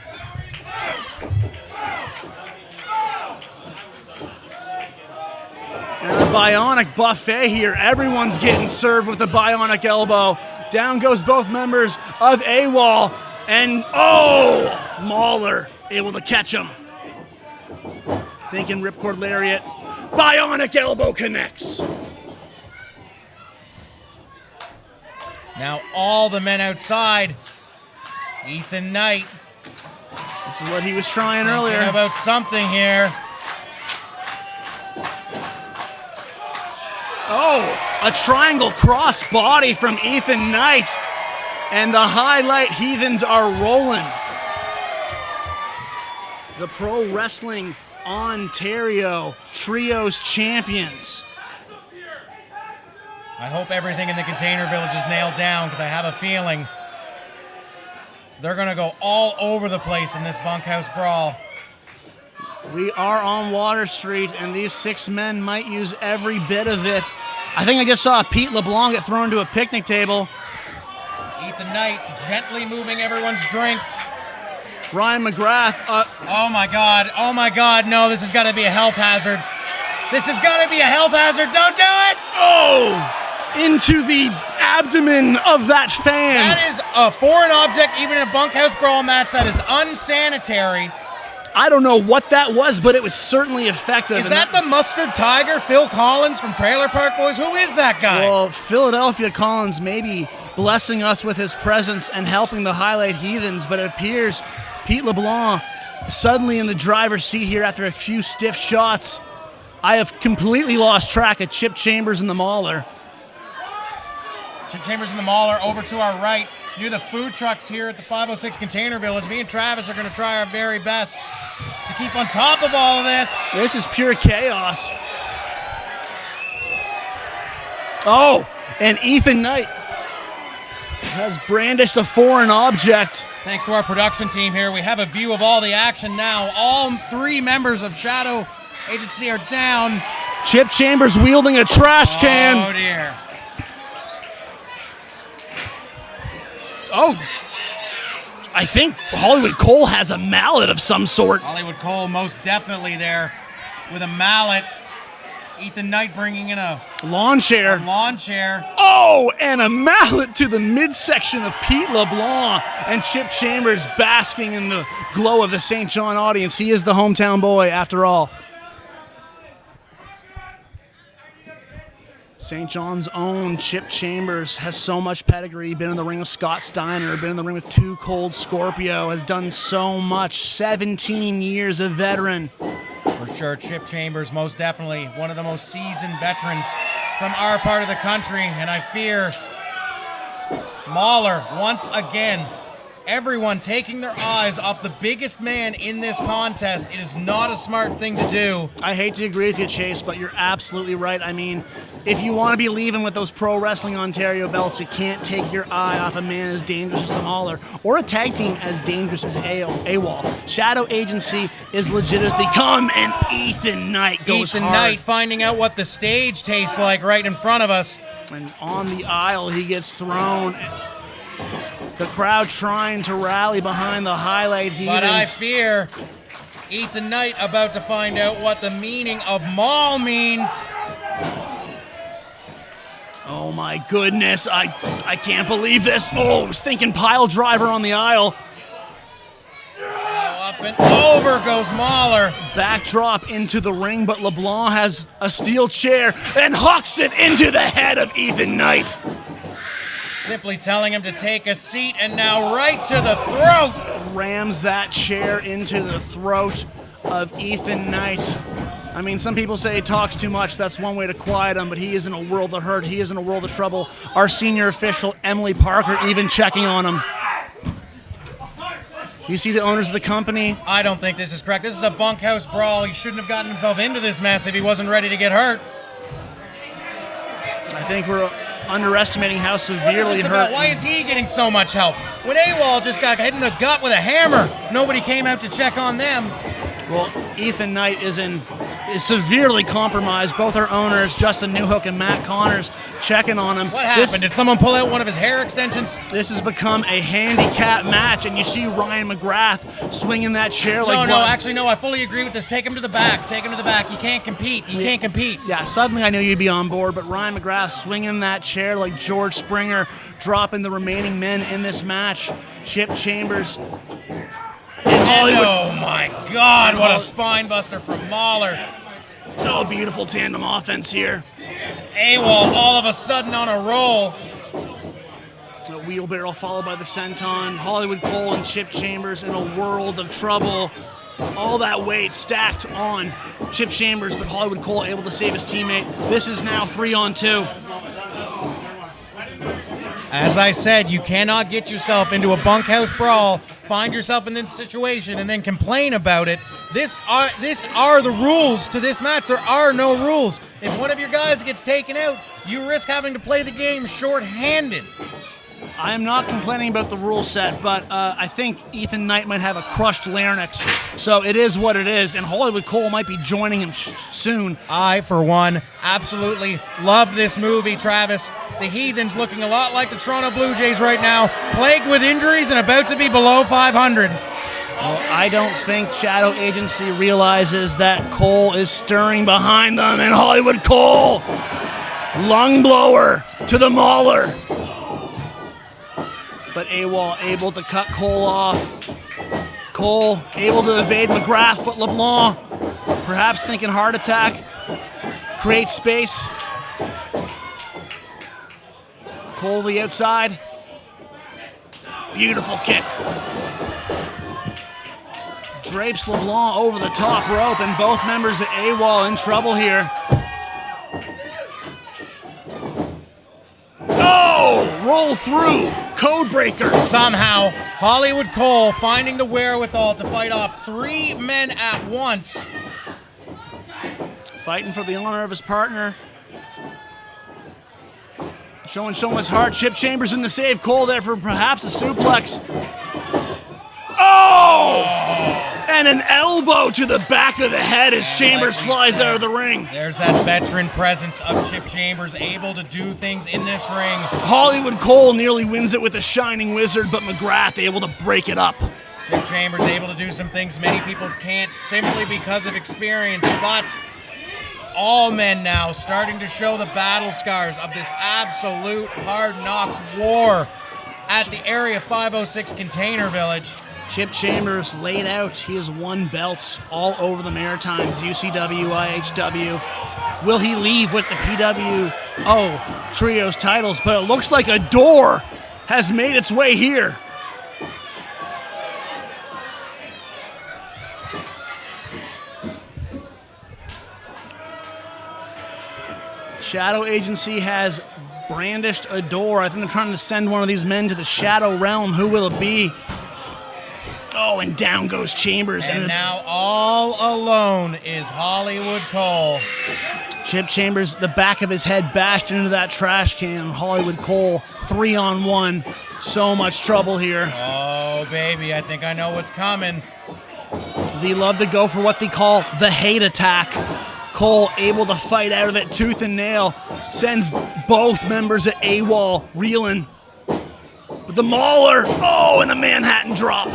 And a bionic buffet here. Everyone's getting served with a bionic elbow. Down goes both members of AWOL. And, oh, Mauler able to catch him. Thinking ripcord lariat. Bionic elbow connects. Now all the men outside. Ethan Knight. This is what he was trying Thinking earlier. about something here. Oh, a triangle cross body from Ethan Knight. And the Highlight Heathens are rolling. The Pro Wrestling Ontario Trios champions. I hope everything in the Container Village is nailed down, because I have a feeling they're going to go all over the place in this bunkhouse brawl. We are on Water Street, and these 6 men might use every bit of it. I think I just saw Pete LeBlanc get thrown to a picnic table. Ethan Knight gently moving everyone's drinks. Ryan McGrath. Oh my God, no, this has got to be a health hazard. This has got to be a health hazard, don't do it! Oh! Into the abdomen of that fan. That is a foreign object, even in a bunkhouse brawl match. That is unsanitary. I don't know what that was, but it was certainly effective. Is that the Mustard Tiger, Phil Collins from Trailer Park Boys? Who is that guy? Well, Philadelphia Collins may be blessing us with his presence and helping the Highlight Heathens, but it appears Pete LeBlanc suddenly in the driver's seat here after a few stiff shots. I have completely lost track of Chip Chambers and the Mauler. Chip Chambers and the Mauler over to our right near the food trucks here at the 506 Container Village. Me and Travis are going to try our very best to keep on top of all of this. This is pure chaos. Oh, and Ethan Knight has brandished a foreign object. Thanks to our production team here, we have a view of all the action now. All 3 members of Shadow Agency are down. Chip Chambers wielding a trash can. Oh, dear. Oh, I think Hollywood Cole has a mallet of some sort. Hollywood Cole most definitely there with a mallet. Ethan Knight bringing in a lawn chair. Oh, and a mallet to the midsection of Pete LeBlanc, and Chip Chambers basking in the glow of the Saint John audience. He is the hometown boy after all. St. John's own Chip Chambers has so much pedigree, been in the ring with Scott Steiner, been in the ring with Too Cold Scorpio, has done so much, 17 years of veteran. For sure, Chip Chambers, most definitely one of the most seasoned veterans from our part of the country, and I fear Mauler, once again, everyone taking their eyes off the biggest man in this contest. It is not a smart thing to do. I hate to agree with you, Chase, but you're absolutely right. I mean, if you want to be leaving with those Pro Wrestling Ontario belts, you can't take your eye off a man as dangerous as Mauler or a tag team as dangerous as AWOL. Shadow Agency is legit as they come, and Ethan Knight goes hard. Ethan Knight finding out what the stage tastes like right in front of us. And on the aisle, he gets thrown. The crowd trying to rally behind the Highlight Heathens. But I fear Ethan Knight about to find out what the meaning of Maul means. Oh my goodness, I can't believe this. Oh, I was thinking pile driver on the aisle. Up and over goes Mauler. Backdrop into the ring, but LeBlanc has a steel chair and hooks it into the head of Ethan Knight. Simply telling him to take a seat, and now right to the throat. Rams that chair into the throat of Ethan Knight. I mean, some people say he talks too much. That's one way to quiet him, but he is in a world of hurt. He is in a world of trouble. Our senior official, Emily Parker, even checking on him. You see the owners of the company? I don't think this is correct. This is a bunkhouse brawl. He shouldn't have gotten himself into this mess if he wasn't ready to get hurt. I think we're underestimating how severely hurt. Why is he getting so much help? When AWOL just got hit in the gut with a hammer, nobody came out to check on them. Well, Ethan Knight is severely compromised. Both our owners, Justin Newhook and Matt Connors, checking on him. What happened? Did someone pull out one of his hair extensions? This has become a handicap match, and you see Ryan McGrath swinging that chair like No, I fully agree with this. Take him to the back. Take him to the back. He can't compete. He can't compete. Yeah, suddenly I knew you'd be on board, but Ryan McGrath swinging that chair like George Springer, dropping the remaining men in this match. Chip Chambers. Oh my God, what a spine buster from Mauler. Oh, beautiful tandem offense here. AWOL all of a sudden on a roll. A wheelbarrow followed by the senton. Hollywood Cole and Chip Chambers in a world of trouble. All that weight stacked on Chip Chambers, but Hollywood Cole able to save his teammate. This is now 3-on-2. As I said, you cannot get yourself into a bunkhouse brawl, find yourself in this situation, and then complain about it. This are the rules to this match. There are no rules. If one of your guys gets taken out, you risk having to play the game short-handed. I am not complaining about the rule set, but I think Ethan Knight might have a crushed larynx. So it is what it is, and Hollywood Cole might be joining him soon. I, for one, absolutely love this movie, Travis. The Heathens looking a lot like the Toronto Blue Jays right now, plagued with injuries and about to be below 500. Well, I don't think Shadow Agency realizes that Cole is stirring behind them, and Hollywood Cole, lung blower to the Mauler. But AWOL able to cut Cole off. Cole able to evade McGrath, but LeBlanc perhaps thinking heart attack. Create space. Cole to the outside. Beautiful kick. Drapes LeBlanc over the top rope, and both members of AWOL in trouble here. Oh, roll through. Code breaker. Somehow, Hollywood Cole finding the wherewithal to fight off 3 men at once. Fighting for the honor of his partner. Showing his heart. Chip Chambers in the save. Cole there for perhaps a suplex. Oh! And an elbow to the back of the head as Chambers flies out of the ring. There's that veteran presence of Chip Chambers, able to do things in this ring. Hollywood Cole nearly wins it with a Shining Wizard, but McGrath able to break it up. Chip Chambers able to do some things many people can't simply because of experience, but all men now starting to show the battle scars of this absolute hard knocks war at the Area 506 Container Village. Chip Chambers laid out. He has won belts all over the Maritimes, UCW, IHW. Will he leave with the PWO Trios titles? But it looks like a door has made its way here. Shadow Agency has brandished a door. I think they're trying to send one of these men to the Shadow Realm. Who will it be? Oh, and down goes Chambers. And now all alone is Hollywood Cole. Chip Chambers, the back of his head bashed into that trash can. Hollywood Cole, 3-on-1. So much trouble here. Oh, baby, I think I know what's coming. They love to go for what they call the hate attack. Cole able to fight out of it tooth and nail. Sends both members of AWOL reeling. But the Mauler, and the Manhattan drop.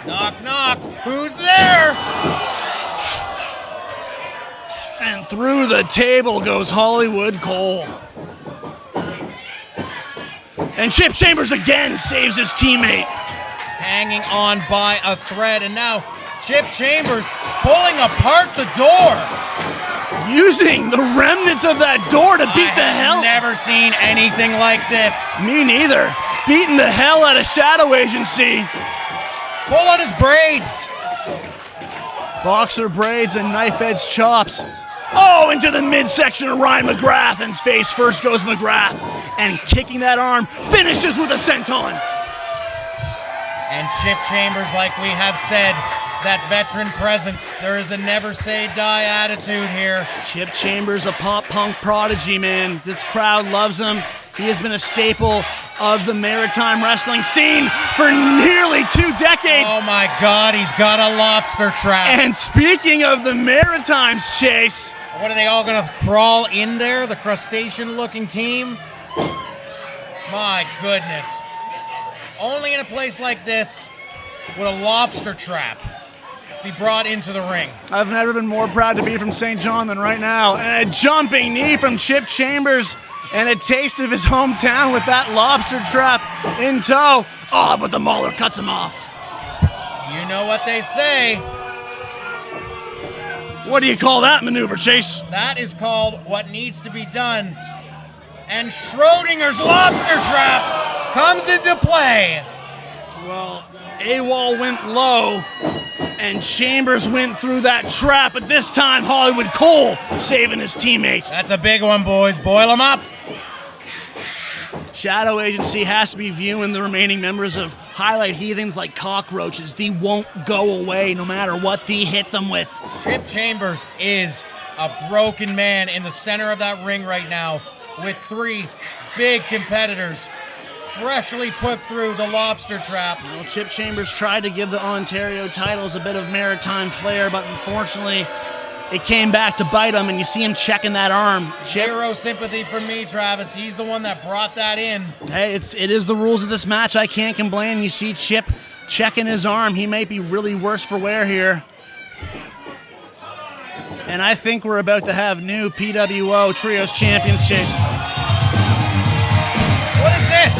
Knock, knock. Who's there? And through the table goes Hollywood Cole. And Chip Chambers again saves his teammate. Hanging on by a thread, and now Chip Chambers pulling apart the door. Using the remnants of that door to beat the hell. I've never seen anything like this. Me neither. Beating the hell out of Shadow Agency. Pull out his braids. Boxer braids and knife-edge chops. Oh, into the midsection of Ryan McGrath, and face first goes McGrath. And kicking that arm, finishes with a senton. And Chip Chambers, like we have said, that veteran presence. There is a never say die attitude here. Chip Chambers, a pop punk prodigy, man. This crowd loves him. He has been a staple of the maritime wrestling scene for nearly 2 decades. Oh my God, he's got a lobster trap. And speaking of the Maritimes, Chase. What, are they all gonna crawl in there, the crustacean-looking team? My goodness. Only in a place like this would a lobster trap be brought into the ring. I've never been more proud to be from Saint John than right now. And a jumping knee from Chip Chambers. And a taste of his hometown with that lobster trap in tow. Oh, but the Mauler cuts him off. You know what they say. What do you call that maneuver, Chase? That is called what needs to be done. And Schrodinger's lobster trap comes into play. Well, AWOL went low, and Chambers went through that trap, but this time Hollywood Cole saving his teammate. That's a big one, boys. Boil him up. Shadow Agency has to be viewing the remaining members of Highlight Heathens like cockroaches. They won't go away no matter what they hit them with. Chip Chambers is a broken man in the center of that ring right now with 3 big competitors freshly put through the lobster trap. Well, Chip Chambers tried to give the Ontario titles a bit of maritime flair, but unfortunately it came back to bite him, and you see him checking that arm. Zero sympathy from me, Travis. He's the one that brought that in. Hey, it is the rules of this match. I can't complain. You see Chip checking his arm. He might be really worse for wear here. And I think we're about to have new PWO Trios champions, Chase. What is this?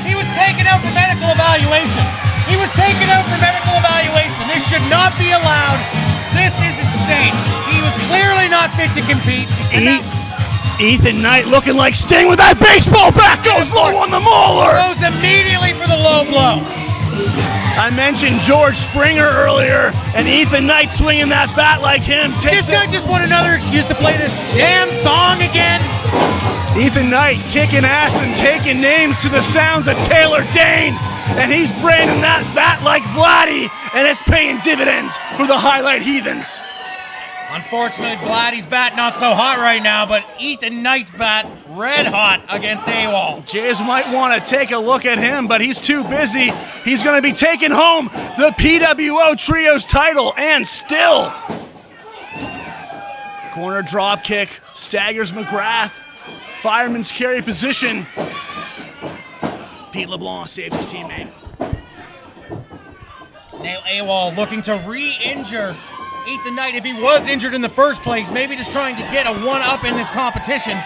He was taken out for medical evaluation. He was taken out for medical evaluation. This should not be allowed. This is insane. He was clearly not fit to compete. Ethan Knight looking like Sting with that baseball bat, goes low on the mauler. Goes immediately for the low blow. I mentioned George Springer earlier, and Ethan Knight swinging that bat like him. This guy just want another excuse to play this damn song again. Ethan Knight kicking ass and taking names to the sounds of Taylor Dane, and he's branding that bat like Vladdy, and it's paying dividends for the Highlight Heathens. Unfortunately, Vladdy's bat not so hot right now, but Ethan Knight's bat red hot against AWOL. Jays might want to take a look at him, but he's too busy. He's going to be taking home the PWO Trios title, and still. Corner drop kick, staggers McGrath. Fireman's carry position. Pete LeBlanc saves his teammate. Now AWOL looking to re-injure Ethan Knight if he was injured in the first place, maybe just trying to get a one-up in this competition.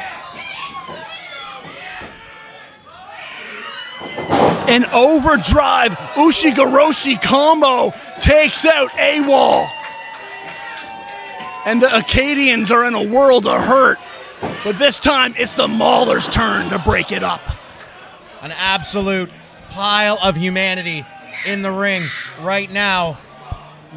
An overdrive Ushigoroshi combo takes out AWOL. And the Acadians are in a world of hurt. But this time, it's the Maulers' turn to break it up. An absolute pile of humanity in the ring right now.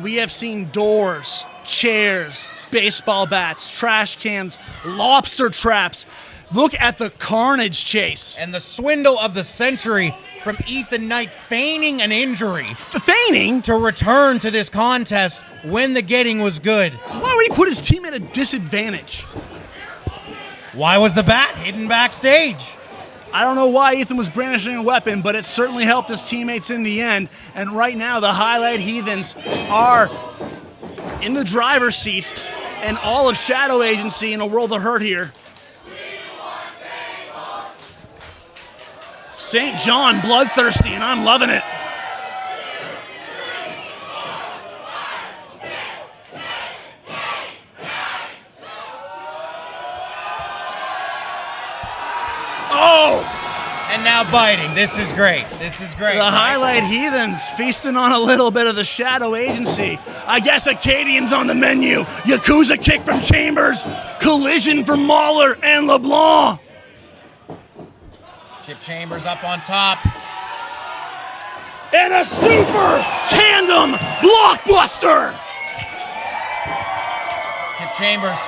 We have seen doors, chairs, baseball bats, trash cans, lobster traps. Look at the carnage chase. And the swindle of the century from Ethan Knight feigning an injury. Feigning? To return to this contest when the getting was good. Why would he put his team at a disadvantage? Why was the bat hidden backstage? I don't know why Ethan was brandishing a weapon, but it certainly helped his teammates in the end. And right now, the Highlight Heathens are in the driver's seat, and all of Shadow Agency in a world of hurt here. Saint John bloodthirsty, and I'm loving it. Oh! And now biting. This is great. This is great. The Highlight Heathens feasting on a little bit of the Shadow Agency. I guess Acadians on the menu. Yakuza kick from Chambers. Collision from Mauler and LeBlanc. Chip Chambers up on top. And a super tandem blockbuster. Chip Chambers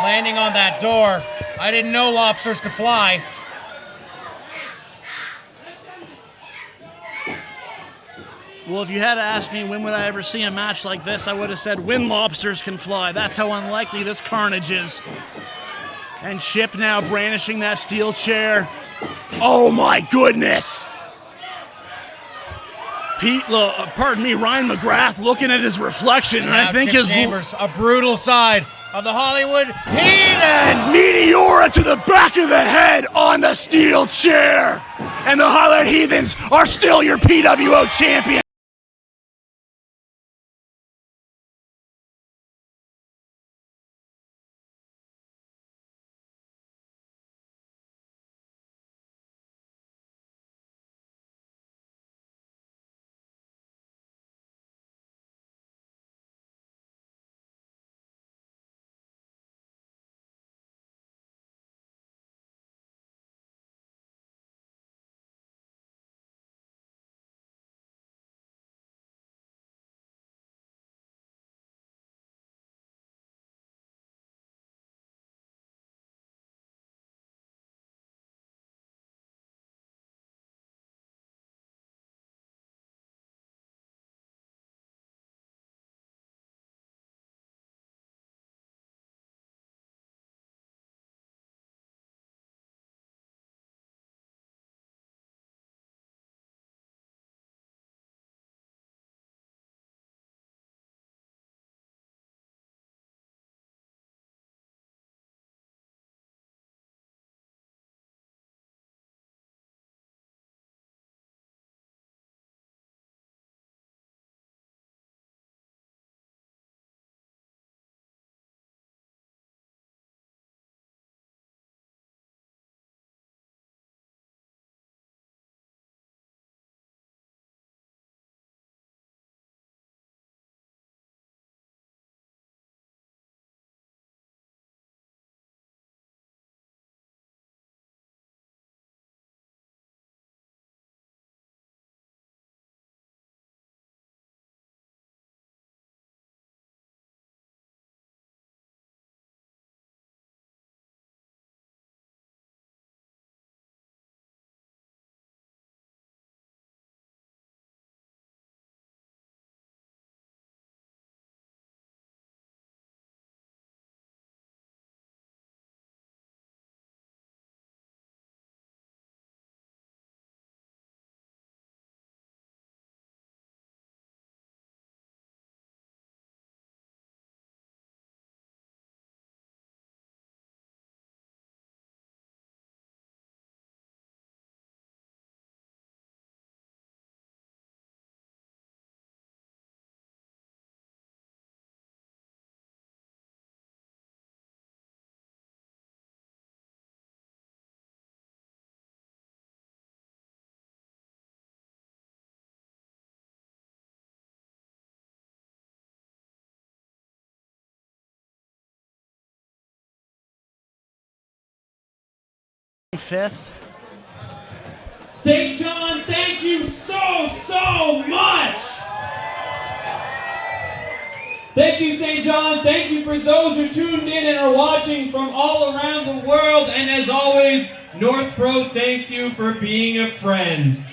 landing on that door. I didn't know lobsters could fly. Well, if you had to ask me when would I ever see a match like this, I would have said when lobsters can fly. That's how unlikely this carnage is. And Chip now brandishing that steel chair. Oh my goodness! Ryan McGrath looking at his reflection, and I think Chip his Chambers, a brutal side of the Hollywood Heathens. Meteora to the back of the head on the steel chair, and the Highlight Heathens are still your PWO champions. Fifth. St. John, thank you so much. Thank you, St. John. Thank you for those who tuned in and are watching from all around the world. And as always, North Pro thanks you for being a friend.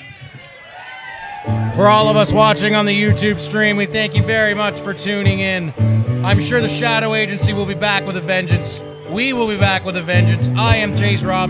For all of us watching on the YouTube stream, we thank you very much for tuning in. I'm sure the Shadow Agency will be back with a vengeance. We will be back with a vengeance. I am Jace Rob.